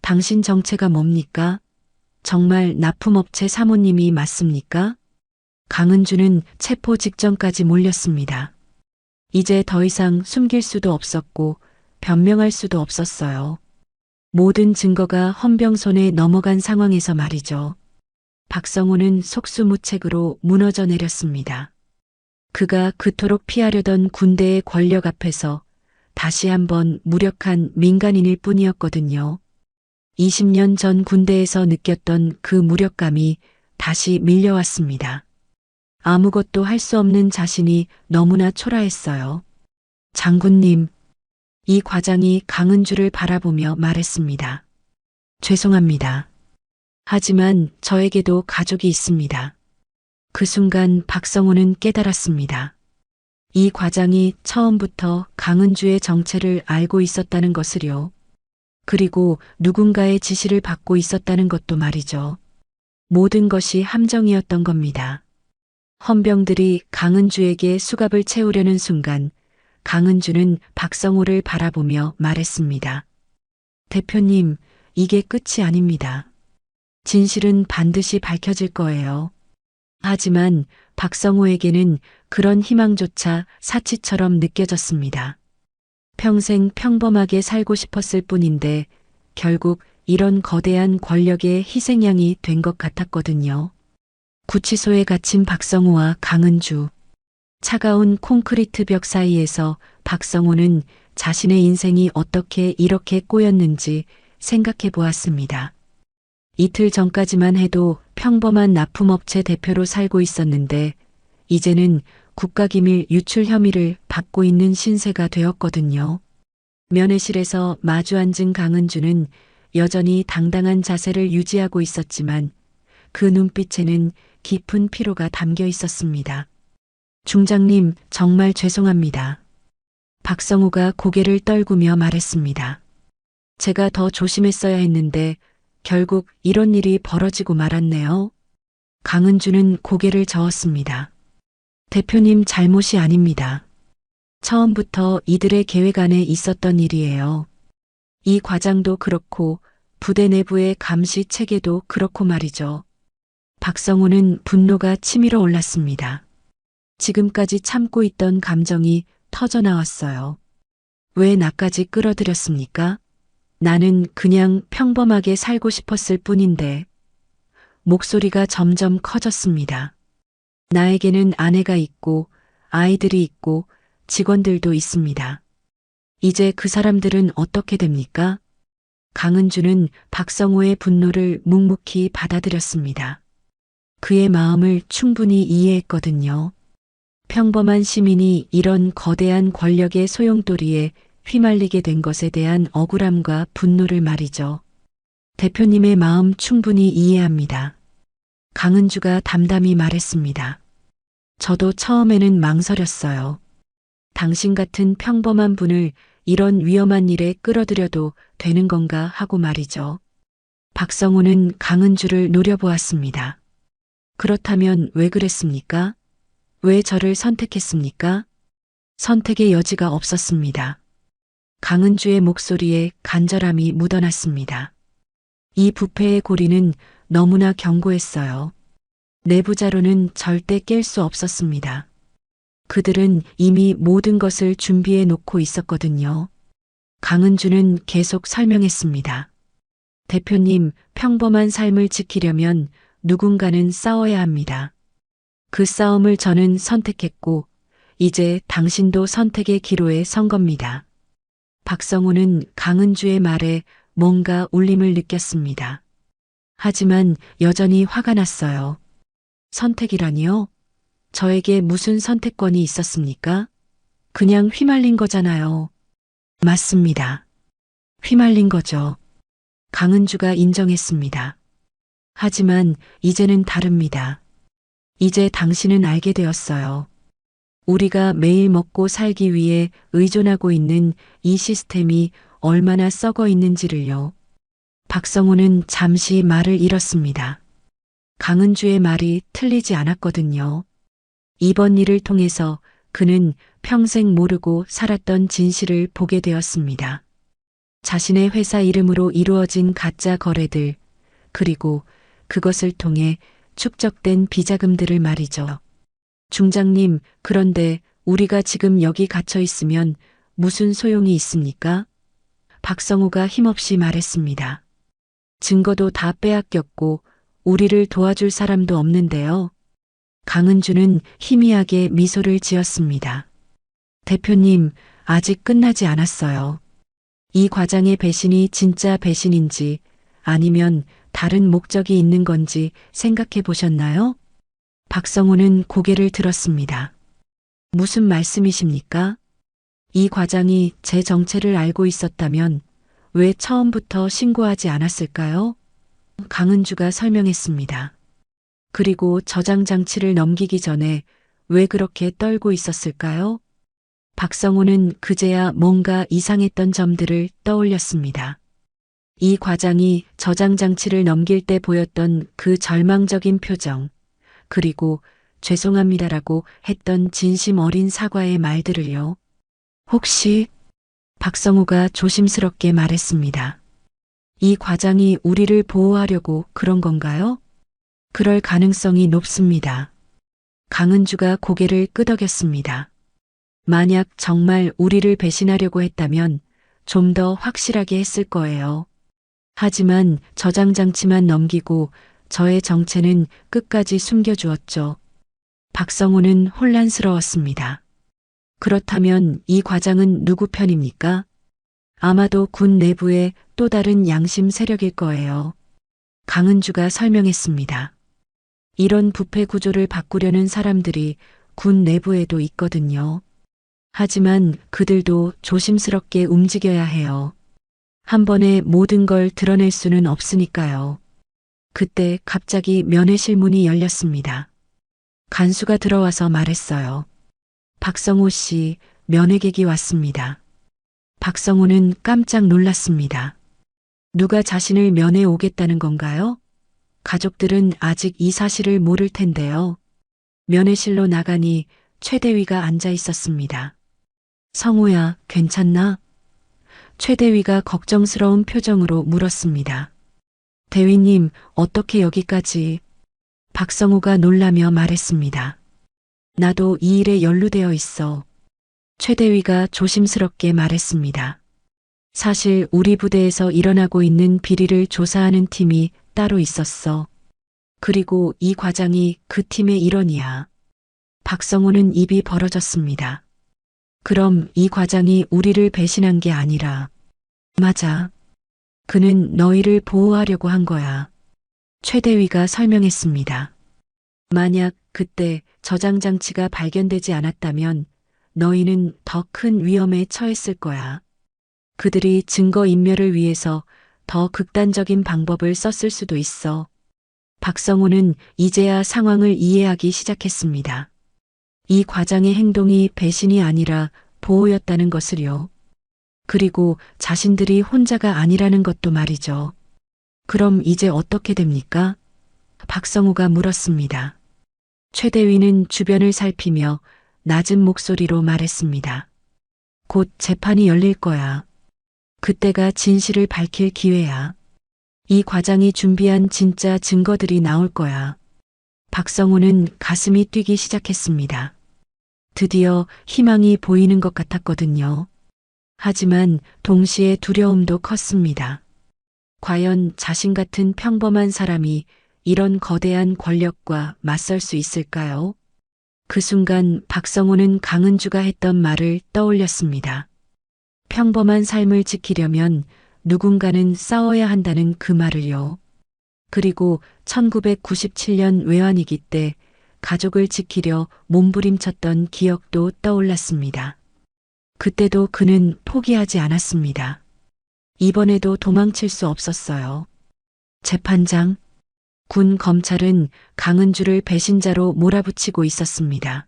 당신 정체가 뭡니까? 정말 납품업체 사모님이 맞습니까? 강은주는 체포 직전까지 몰렸습니다. 이제 더 이상 숨길 수도 없었고 변명할 수도 없었어요. 모든 증거가 헌병 손에 넘어간 상황에서 말이죠. 박성호는 속수무책으로 무너져 내렸습니다. 그가 그토록 피하려던 군대의 권력 앞에서 다시 한번 무력한 민간인일 뿐이었거든요. 20년 전 군대에서 느꼈던 그 무력감이 다시 밀려왔습니다. 아무것도 할 수 없는 자신이 너무나 초라했어요. 장군님, 이 과장이 강은주를 바라보며 말했습니다. 죄송합니다. 하지만 저에게도 가족이 있습니다. 그 순간 박성호는 깨달았습니다. 이 과장이 처음부터 강은주의 정체를 알고 있었다는 것을요. 그리고 누군가의 지시를 받고 있었다는 것도 말이죠. 모든 것이 함정이었던 겁니다. 헌병들이 강은주에게 수갑을 채우려는 순간 강은주는 박성호를 바라보며 말했습니다. 대표님, 이게 끝이 아닙니다. 진실은 반드시 밝혀질 거예요. 하지만 박성호에게는 그런 희망조차 사치처럼 느껴졌습니다. 평생 평범하게 살고 싶었을 뿐인데 결국 이런 거대한 권력의 희생양이 된 것 같았거든요. 구치소에 갇힌 박성호와 강은주. 차가운 콘크리트 벽 사이에서 박성호는 자신의 인생이 어떻게 이렇게 꼬였는지 생각해 보았습니다. 이틀 전까지만 해도 평범한 납품업체 대표로 살고 있었는데 이제는 국가기밀 유출 혐의를 받고 있는 신세가 되었거든요. 면회실에서 마주 앉은 강은주는 여전히 당당한 자세를 유지하고 있었지만 그 눈빛에는 깊은 피로가 담겨 있었습니다. 중장님, 정말 죄송합니다. 박성호가 고개를 떨구며 말했습니다. 제가 더 조심했어야 했는데 결국 이런 일이 벌어지고 말았네요. 강은주는 고개를 저었습니다. 대표님 잘못이 아닙니다. 처음부터 이들의 계획 안에 있었던 일이에요. 이 과장도 그렇고 부대 내부의 감시 체계도 그렇고 말이죠. 박성호는 분노가 치밀어 올랐습니다. 지금까지 참고 있던 감정이 터져 나왔어요. 왜 나까지 끌어들였습니까? 나는 그냥 평범하게 살고 싶었을 뿐인데. 목소리가 점점 커졌습니다. 나에게는 아내가 있고 아이들이 있고 직원들도 있습니다. 이제 그 사람들은 어떻게 됩니까? 강은주는 박성호의 분노를 묵묵히 받아들였습니다. 그의 마음을 충분히 이해했거든요. 평범한 시민이 이런 거대한 권력의 소용돌이에 휘말리게 된 것에 대한 억울함과 분노를 말이죠. 대표님의 마음 충분히 이해합니다. 강은주가 담담히 말했습니다. 저도 처음에는 망설였어요. 당신 같은 평범한 분을 이런 위험한 일에 끌어들여도 되는 건가 하고 말이죠. 박성호는 강은주를 노려보았습니다. 그렇다면 왜 그랬습니까? 왜 저를 선택했습니까? 선택의 여지가 없었습니다. 강은주의 목소리에 간절함이 묻어났습니다. 이 부패의 고리는 너무나 견고했어요. 내부자로는 절대 깰 수 없었습니다. 그들은 이미 모든 것을 준비해 놓고 있었거든요. 강은주는 계속 설명했습니다. 대표님, 평범한 삶을 지키려면 누군가는 싸워야 합니다. 그 싸움을 저는 선택했고, 이제 당신도 선택의 기로에 선 겁니다. 박성호는 강은주의 말에 뭔가 울림을 느꼈습니다. 하지만 여전히 화가 났어요. 선택이라니요? 저에게 무슨 선택권이 있었습니까? 그냥 휘말린 거잖아요. 맞습니다. 휘말린 거죠. 강은주가 인정했습니다. 하지만 이제는 다릅니다. 이제 당신은 알게 되었어요. 우리가 매일 먹고 살기 위해 의존하고 있는 이 시스템이 얼마나 썩어 있는지를요. 박성호는 잠시 말을 잃었습니다. 강은주의 말이 틀리지 않았거든요. 이번 일을 통해서 그는 평생 모르고 살았던 진실을 보게 되었습니다. 자신의 회사 이름으로 이루어진 가짜 거래들, 그리고 그것을 통해 축적된 비자금들을 말이죠. 중장님, 그런데 우리가 지금 여기 갇혀 있으면 무슨 소용이 있습니까? 박성호가 힘없이 말했습니다. 증거도 다 빼앗겼고 우리를 도와줄 사람도 없는데요. 강은주는 희미하게 미소를 지었습니다. 대표님, 아직 끝나지 않았어요. 이 과장의 배신이 진짜 배신인지 아니면 다른 목적이 있는 건지 생각해 보셨나요? 박성호는 고개를 들었습니다. 무슨 말씀이십니까? 이 과장이 제 정체를 알고 있었다면 왜 처음부터 신고하지 않았을까요? 강은주가 설명했습니다. 그리고 저장 장치를 넘기기 전에 왜 그렇게 떨고 있었을까요? 박성호는 그제야 뭔가 이상했던 점들을 떠올렸습니다. 이 과장이 저장 장치를 넘길 때 보였던 그 절망적인 표정, 그리고 죄송합니다라고 했던 진심 어린 사과의 말들을요. 혹시 박성호가 조심스럽게 말했습니다. 이 과장이 우리를 보호하려고 그런 건가요? 그럴 가능성이 높습니다. 강은주가 고개를 끄덕였습니다. 만약 정말 우리를 배신하려고 했다면 좀 더 확실하게 했을 거예요. 하지만 저장장치만 넘기고 저의 정체는 끝까지 숨겨주었죠. 박성호는 혼란스러웠습니다. 그렇다면 이 과장은 누구 편입니까? 아마도 군 내부의 또 다른 양심 세력일 거예요. 강은주가 설명했습니다. 이런 부패 구조를 바꾸려는 사람들이 군 내부에도 있거든요. 하지만 그들도 조심스럽게 움직여야 해요. 한 번에 모든 걸 드러낼 수는 없으니까요. 그때 갑자기 면회실문이 열렸습니다. 간수가 들어와서 말했어요. 박성호 씨, 면회객이 왔습니다. 박성호는 깜짝 놀랐습니다. 누가 자신을 면회 오겠다는 건가요? 가족들은 아직 이 사실을 모를 텐데요. 면회실로 나가니 최 대위가 앉아 있었습니다. 성호야, 괜찮나? 최 대위가 걱정스러운 표정으로 물었습니다. 대위님, 어떻게 여기까지? 박성호가 놀라며 말했습니다. 나도 이 일에 연루되어 있어. 최 대위가 조심스럽게 말했습니다. 사실 우리 부대에서 일어나고 있는 비리를 조사하는 팀이 따로 있었어. 그리고 이 과장이 그 팀의 일원이야. 박성호는 입이 벌어졌습니다. 그럼 이 과장이 우리를 배신한 게 아니라. 맞아. 그는 너희를 보호하려고 한 거야. 최 대위가 설명했습니다. 만약 그때 저장장치가 발견되지 않았다면 너희는 더 큰 위험에 처했을 거야. 그들이 증거인멸을 위해서 더 극단적인 방법을 썼을 수도 있어. 박성호는 이제야 상황을 이해하기 시작했습니다. 이 과장의 행동이 배신이 아니라 보호였다는 것을요. 그리고 자신들이 혼자가 아니라는 것도 말이죠. 그럼 이제 어떻게 됩니까? 박성호가 물었습니다. 최대위는 주변을 살피며 낮은 목소리로 말했습니다. 곧 재판이 열릴 거야. 그때가 진실을 밝힐 기회야. 이 과장이 준비한 진짜 증거들이 나올 거야. 박성호는 가슴이 뛰기 시작했습니다. 드디어 희망이 보이는 것 같았거든요. 하지만 동시에 두려움도 컸습니다. 과연 자신 같은 평범한 사람이 이런 거대한 권력과 맞설 수 있을까요? 그 순간 박성호는 강은주가 했던 말을 떠올렸습니다. 평범한 삶을 지키려면 누군가는 싸워야 한다는 그 말을요. 그리고 1997년 외환위기 때 가족을 지키려 몸부림쳤던 기억도 떠올랐습니다. 그때도 그는 포기하지 않았습니다. 이번에도 도망칠 수 없었어요. 재판장, 군 검찰은 강은주를 배신자로 몰아붙이고 있었습니다.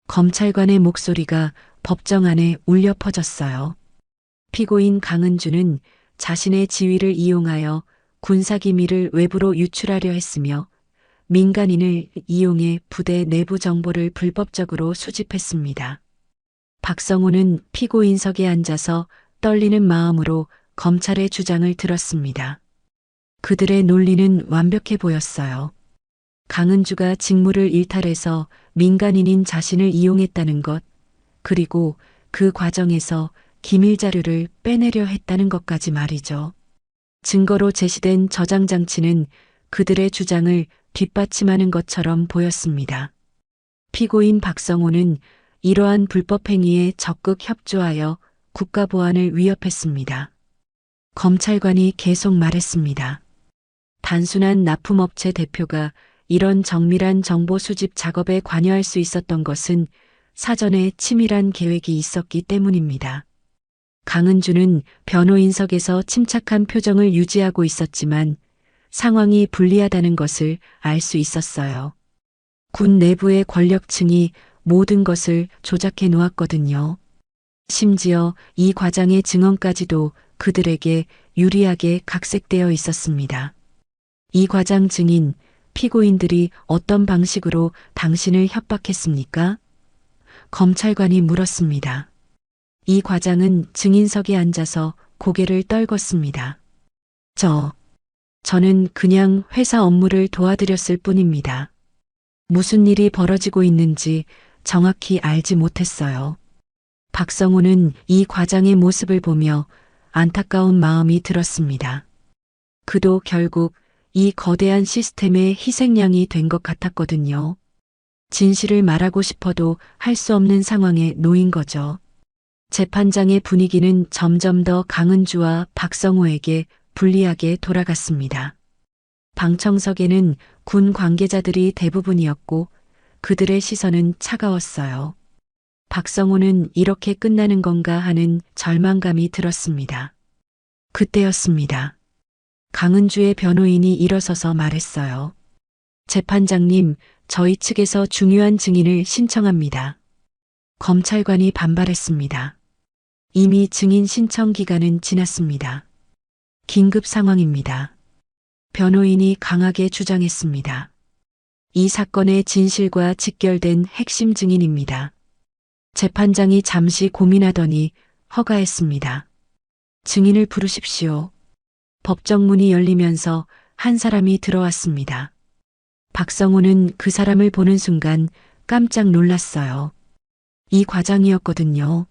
검찰관의 목소리가 법정 안에 울려 퍼졌어요. 피고인 강은주는 자신의 지위를 이용하여 군사기밀을 외부로 유출하려 했으며 민간인을 이용해 부대 내부 정보를 불법적으로 수집했습니다. 박성호는 피고인석에 앉아서 떨리는 마음으로 검찰의 주장을 들었습니다. 그들의 논리는 완벽해 보였어요. 강은주가 직무를 일탈해서 민간인인 자신을 이용했다는 것, 그리고 그 과정에서 기밀 자료를 빼내려 했다는 것까지 말이죠. 증거로 제시된 저장 장치는 그들의 주장을 뒷받침하는 것처럼 보였습니다. 피고인 박성호는 이러한 불법 행위에 적극 협조하여 국가 보안을 위협했습니다. 검찰관이 계속 말했습니다. 단순한 납품업체 대표가 이런 정밀한 정보 수집 작업에 관여할 수 있었던 것은 사전에 치밀한 계획이 있었기 때문입니다. 강은주는 변호인석에서 침착한 표정을 유지하고 있었지만 상황이 불리하다는 것을 알 수 있었어요. 군 내부의 권력층이 모든 것을 조작해 놓았거든요. 심지어 이 과장의 증언까지도 그들에게 유리하게 각색되어 있었습니다. 이 과장 증인, 피고인들이 어떤 방식으로 당신을 협박했습니까? 검찰관이 물었습니다. 이 과장은 증인석에 앉아서 고개를 떨궜습니다. 저는 그냥 회사 업무를 도와드렸을 뿐입니다. 무슨 일이 벌어지고 있는지 정확히 알지 못했어요. 박성호는 이 과장의 모습을 보며 안타까운 마음이 들었습니다. 그도 결국 이 거대한 시스템의 희생양이 된 것 같았거든요. 진실을 말하고 싶어도 할 수 없는 상황에 놓인 거죠. 재판장의 분위기는 점점 더 강은주와 박성호에게 불리하게 돌아갔습니다. 방청석에는 군 관계자들이 대부분이었고 그들의 시선은 차가웠어요. 박성호는 이렇게 끝나는 건가 하는 절망감이 들었습니다. 그때였습니다. 강은주의 변호인이 일어서서 말했어요. 재판장님, 저희 측에서 중요한 증인을 신청합니다. 검찰관이 반발했습니다. 이미 증인 신청 기간은 지났습니다. 긴급 상황입니다. 변호인이 강하게 주장했습니다. 이 사건의 진실과 직결된 핵심 증인입니다. 재판장이 잠시 고민하더니 허가했습니다. 증인을 부르십시오. 법정 문이 열리면서 한 사람이 들어왔습니다. 박성호는 그 사람을 보는 순간 깜짝 놀랐어요. 이 과장이었거든요.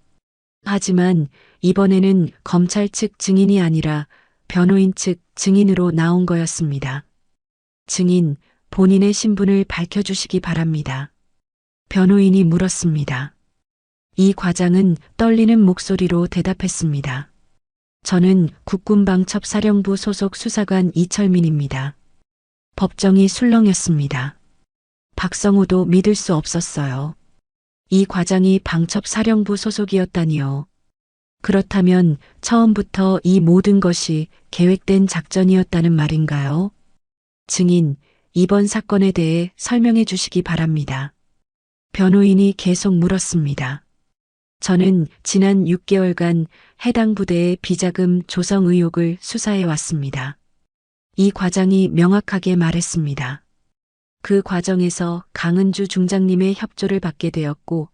하지만 이번에는 검찰 측 증인이 아니라 변호인 측 증인으로 나온 거였습니다. 증인, 본인의 신분을 밝혀주시기 바랍니다. 변호인이 물었습니다. 이 과장은 떨리는 목소리로 대답했습니다. 저는 국군방첩사령부 소속 수사관 이철민입니다. 법정이 술렁였습니다. 박성호도 믿을 수 없었어요. 이 과장이 방첩사령부 소속이었다니요. 그렇다면 처음부터 이 모든 것이 계획된 작전이었다는 말인가요? 증인, 이번 사건에 대해 설명해 주시기 바랍니다. 변호인이 계속 물었습니다. 저는 지난 6개월간 해당 부대의 비자금 조성 의혹을 수사해 왔습니다. 이 과장이 명확하게 말했습니다. 그 과정에서 강은주 중장님의 협조를 받게 되었고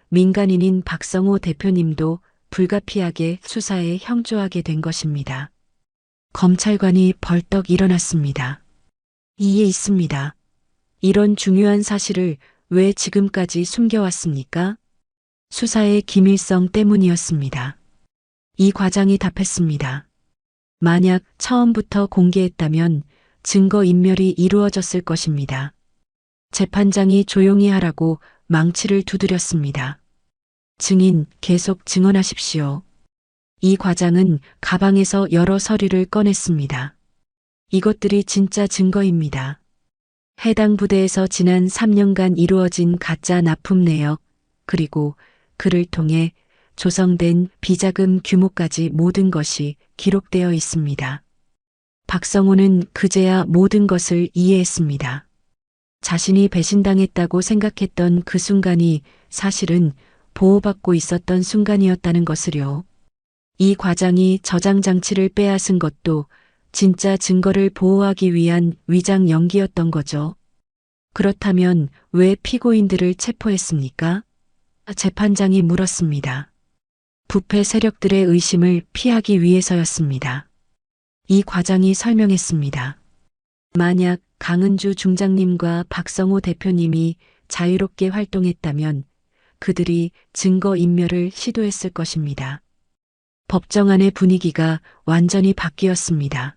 민간인인 박성호 대표님도 불가피하게 수사에 형조하게 된 것입니다. 검찰관이 벌떡 일어났습니다. 이해 있습니다. 이런 중요한 사실을 왜 지금까지 숨겨왔습니까? 수사의 기밀성 때문이었습니다. 이 과장이 답했습니다. 만약 처음부터 공개했다면 증거인멸이 이루어졌을 것입니다. 재판장이 조용히 하라고 망치를 두드렸습니다. 증인 계속 증언하십시오. 이 과장은 가방에서 여러 서류를 꺼냈습니다. 이것들이 진짜 증거입니다. 해당 부대에서 지난 3년간 이루어진 가짜 납품 내역, 그리고 그를 통해 조성된 비자금 규모까지 모든 것이 기록되어 있습니다. 박성호는 그제야 모든 것을 이해했습니다. 자신이 배신당했다고 생각했던 그 순간이 사실은 보호받고 있었던 순간이었다는 것을요. 이 과장이 저장 장치를 빼앗은 것도 진짜 증거를 보호하기 위한 위장 연기였던 거죠. 그렇다면 왜 피고인들을 체포했습니까? 재판장이 물었습니다. 부패 세력들의 의심을 피하기 위해서였습니다. 이 과장이 설명했습니다. 만약 강은주 중장님과 박성호 대표님이 자유롭게 활동했다면 그들이 증거인멸을 시도했을 것입니다. 법정 안의 분위기가 완전히 바뀌었습니다.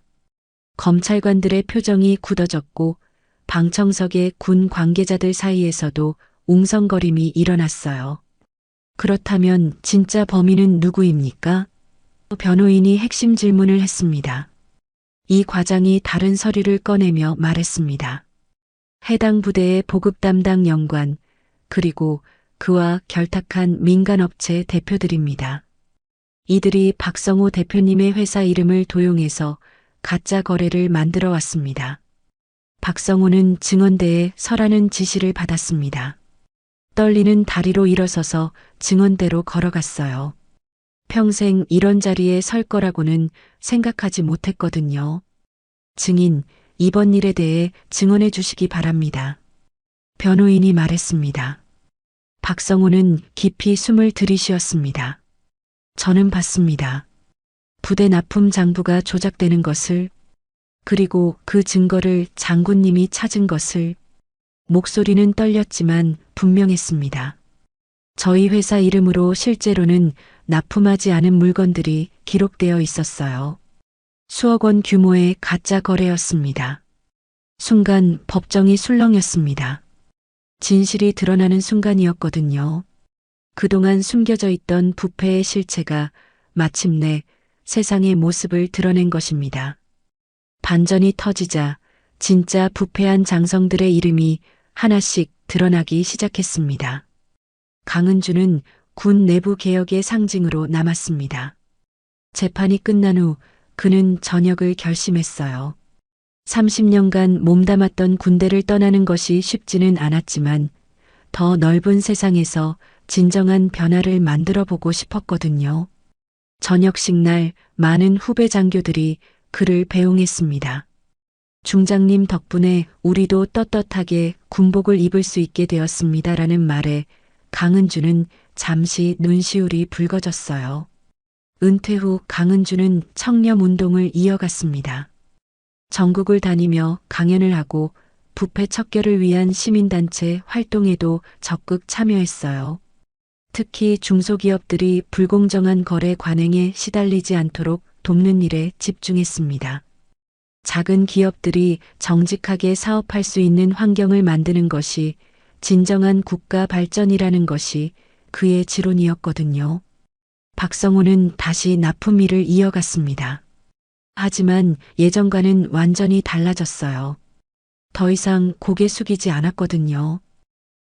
검찰관들의 표정이 굳어졌고 방청석의 군 관계자들 사이에서도 웅성거림이 일어났어요. 그렇다면 진짜 범인은 누구입니까? 변호인이 핵심 질문을 했습니다. 이 과장이 다른 서류를 꺼내며 말했습니다. 해당 부대의 보급 담당 연관, 그리고 그와 결탁한 민간업체 대표들입니다. 이들이 박성호 대표님의 회사 이름을 도용해서 가짜 거래를 만들어 왔습니다. 박성호는 증언대에 서라는 지시를 받았습니다. 떨리는 다리로 일어서서 증언대로 걸어갔어요. 평생 이런 자리에 설 거라고는 생각하지 못했거든요. 증인, 이번 일에 대해 증언해 주시기 바랍니다. 변호인이 말했습니다. 박성호는 깊이 숨을 들이쉬었습니다. 저는 봤습니다. 부대 납품 장부가 조작되는 것을, 그리고 그 증거를 장군님이 찾은 것을. 목소리는 떨렸지만 분명했습니다. 저희 회사 이름으로 실제로는 납품하지 않은 물건들이 기록되어 있었어요. 수억 원 규모의 가짜 거래였습니다. 순간 법정이 술렁였습니다. 진실이 드러나는 순간이었거든요. 그동안 숨겨져 있던 부패의 실체가 마침내 세상의 모습을 드러낸 것입니다. 반전이 터지자 진짜 부패한 장성들의 이름이 하나씩 드러나기 시작했습니다. 강은주는 군 내부 개혁의 상징으로 남았습니다. 재판이 끝난 후 그는 전역을 결심했어요. 30년간 몸담았던 군대를 떠나는 것이 쉽지는 않았지만 더 넓은 세상에서 진정한 변화를 만들어 보고 싶었거든요. 저녁식 날 많은 후배 장교들이 그를 배웅했습니다. 중장님 덕분에 우리도 떳떳하게 군복을 입을 수 있게 되었습니다라는 말에 강은주는 잠시 눈시울이 붉어졌어요. 은퇴 후 강은주는 청렴운동을 이어갔습니다. 전국을 다니며 강연을 하고 부패 척결을 위한 시민단체 활동에도 적극 참여했어요. 특히 중소기업들이 불공정한 거래 관행에 시달리지 않도록 돕는 일에 집중했습니다. 작은 기업들이 정직하게 사업할 수 있는 환경을 만드는 것이 진정한 국가 발전이라는 것이 그의 지론이었거든요. 박성호는 다시 납품 일을 이어갔습니다. 하지만 예전과는 완전히 달라졌어요. 더 이상 고개 숙이지 않았거든요.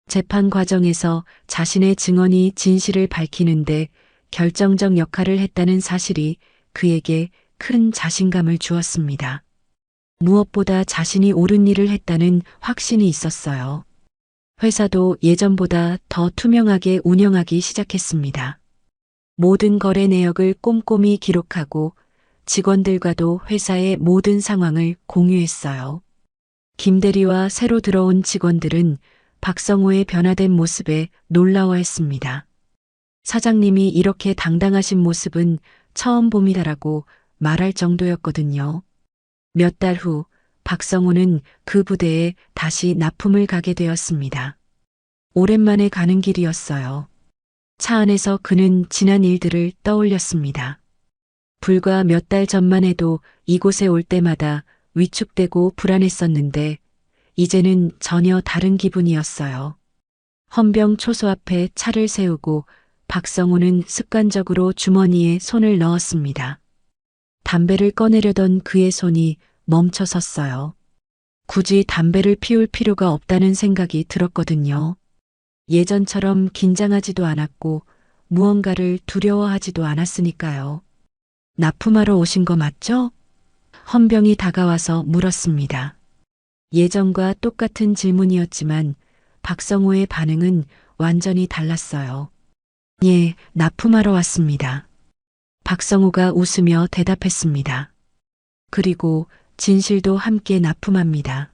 재판 과정에서 자신의 증언이 진실을 밝히는데 결정적 역할을 했다는 사실이 그에게 큰 자신감을 주었습니다. 무엇보다 자신이 옳은 일을 했다는 확신이 있었어요. 회사도 예전보다 더 투명하게 운영하기 시작했습니다. 모든 거래 내역을 꼼꼼히 기록하고 직원들과도 회사의 모든 상황을 공유했어요. 김 대리와 새로 들어온 직원들은 박성호의 변화된 모습에 놀라워했습니다. 사장님이 이렇게 당당하신 모습은 처음 봅니다라고 말할 정도였거든요. 몇 달 후 박성호는 그 부대에 다시 납품을 가게 되었습니다. 오랜만에 가는 길이었어요. 차 안에서 그는 지난 일들을 떠올렸습니다. 불과 몇 달 전만 해도 이곳에 올 때마다 위축되고 불안했었는데 이제는 전혀 다른 기분이었어요. 헌병 초소 앞에 차를 세우고 박성호는 습관적으로 주머니에 손을 넣었습니다. 담배를 꺼내려던 그의 손이 멈춰 섰어요. 굳이 담배를 피울 필요가 없다는 생각이 들었거든요. 예전처럼 긴장하지도 않았고 무언가를 두려워하지도 않았으니까요. 납품하러 오신 거 맞죠? 헌병이 다가와서 물었습니다. 예전과 똑같은 질문이었지만 박성호의 반응은 완전히 달랐어요. 예, 납품하러 왔습니다. 박성호가 웃으며 대답했습니다. 그리고 진실도 함께 납품합니다.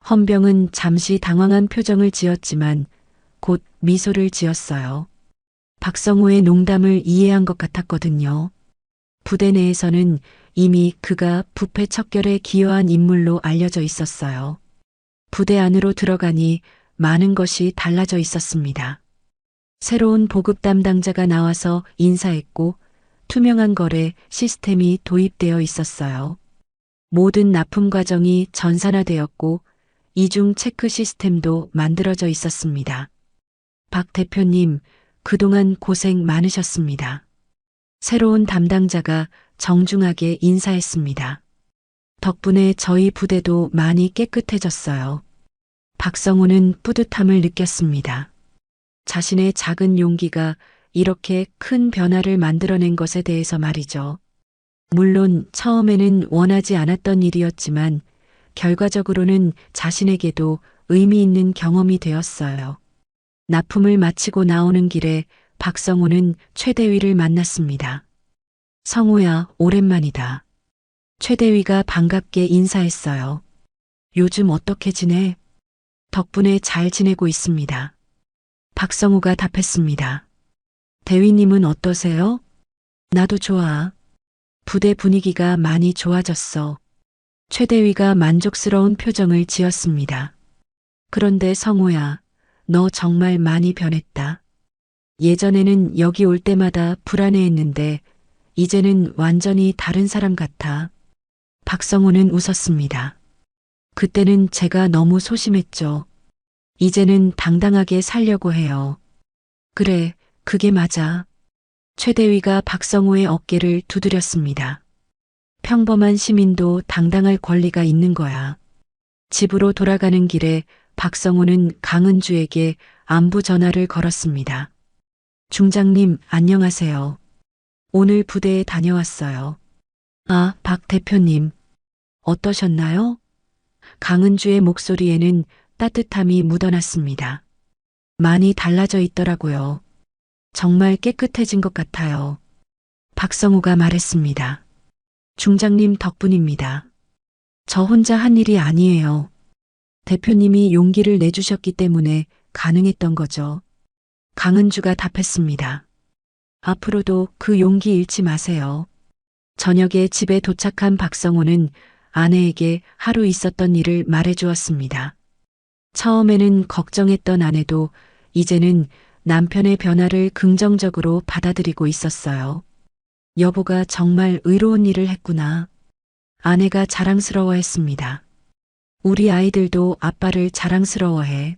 헌병은 잠시 당황한 표정을 지었지만 곧 미소를 지었어요. 박성호의 농담을 이해한 것 같았거든요. 부대 내에서는 이미 그가 부패 척결에 기여한 인물로 알려져 있었어요. 부대 안으로 들어가니 많은 것이 달라져 있었습니다. 새로운 보급 담당자가 나와서 인사했고 투명한 거래 시스템이 도입되어 있었어요. 모든 납품 과정이 전산화되었고 이중 체크 시스템도 만들어져 있었습니다. 박 대표님, 그동안 고생 많으셨습니다. 새로운 담당자가 정중하게 인사했습니다. 덕분에 저희 부대도 많이 깨끗해졌어요. 박성호는 뿌듯함을 느꼈습니다. 자신의 작은 용기가 이렇게 큰 변화를 만들어낸 것에 대해서 말이죠. 물론 처음에는 원하지 않았던 일이었지만 결과적으로는 자신에게도 의미 있는 경험이 되었어요. 납품을 마치고 나오는 길에 박성호는 최대위를 만났습니다. 성호야, 오랜만이다. 최대위가 반갑게 인사했어요. 요즘 어떻게 지내? 덕분에 잘 지내고 있습니다. 박성호가 답했습니다. 대위님은 어떠세요? 나도 좋아. 부대 분위기가 많이 좋아졌어. 최대위가 만족스러운 표정을 지었습니다. 그런데 성호야, 너 정말 많이 변했다. 예전에는 여기 올 때마다 불안해했는데 이제는 완전히 다른 사람 같아. 박성호는 웃었습니다. 그때는 제가 너무 소심했죠. 이제는 당당하게 살려고 해요. 그래, 그게 맞아. 최대위가 박성호의 어깨를 두드렸습니다. 평범한 시민도 당당할 권리가 있는 거야. 집으로 돌아가는 길에 박성호는 강은주에게 안부 전화를 걸었습니다. 중장님, 안녕하세요. 오늘 부대에 다녀왔어요. 아, 박 대표님. 어떠셨나요? 강은주의 목소리에는 따뜻함이 묻어났습니다. 많이 달라져 있더라고요. 정말 깨끗해진 것 같아요. 박성호가 말했습니다. 중장님 덕분입니다. 저 혼자 한 일이 아니에요. 대표님이 용기를 내주셨기 때문에 가능했던 거죠. 강은주가 답했습니다. 앞으로도 그 용기 잃지 마세요. 저녁에 집에 도착한 박성호는 아내에게 하루 있었던 일을 말해주었습니다. 처음에는 걱정했던 아내도 이제는 남편의 변화를 긍정적으로 받아들이고 있었어요. 여보가 정말 의로운 일을 했구나. 아내가 자랑스러워했습니다. 우리 아이들도 아빠를 자랑스러워해.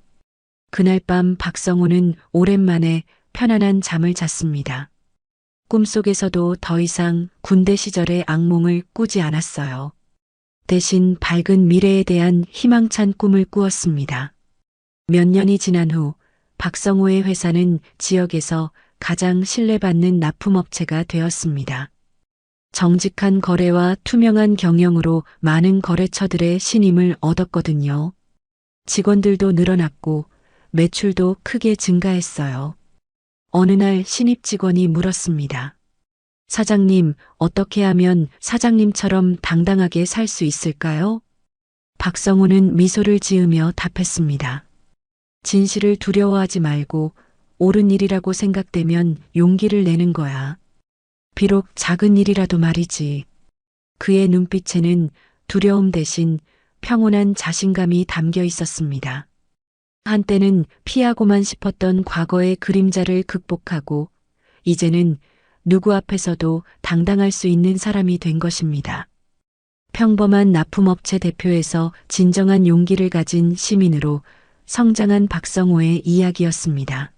그날 밤 박성호는 오랜만에 편안한 잠을 잤습니다. 꿈속에서도 더 이상 군대 시절의 악몽을 꾸지 않았어요. 대신 밝은 미래에 대한 희망찬 꿈을 꾸었습니다. 몇 년이 지난 후 박성호의 회사는 지역에서 가장 신뢰받는 납품업체가 되었습니다. 정직한 거래와 투명한 경영으로 많은 거래처들의 신임을 얻었거든요. 직원들도 늘어났고 매출도 크게 증가했어요. 어느 날 신입 직원이 물었습니다. 사장님, 어떻게 하면 사장님처럼 당당하게 살 수 있을까요? 박성호는 미소를 지으며 답했습니다. 진실을 두려워하지 말고 옳은 일이라고 생각되면 용기를 내는 거야. 비록 작은 일이라도 말이지. 그의 눈빛에는 두려움 대신 평온한 자신감이 담겨 있었습니다. 한때는 피하고만 싶었던 과거의 그림자를 극복하고 이제는 누구 앞에서도 당당할 수 있는 사람이 된 것입니다. 평범한 납품업체 대표에서 진정한 용기를 가진 시민으로 성장한 박성호의 이야기였습니다.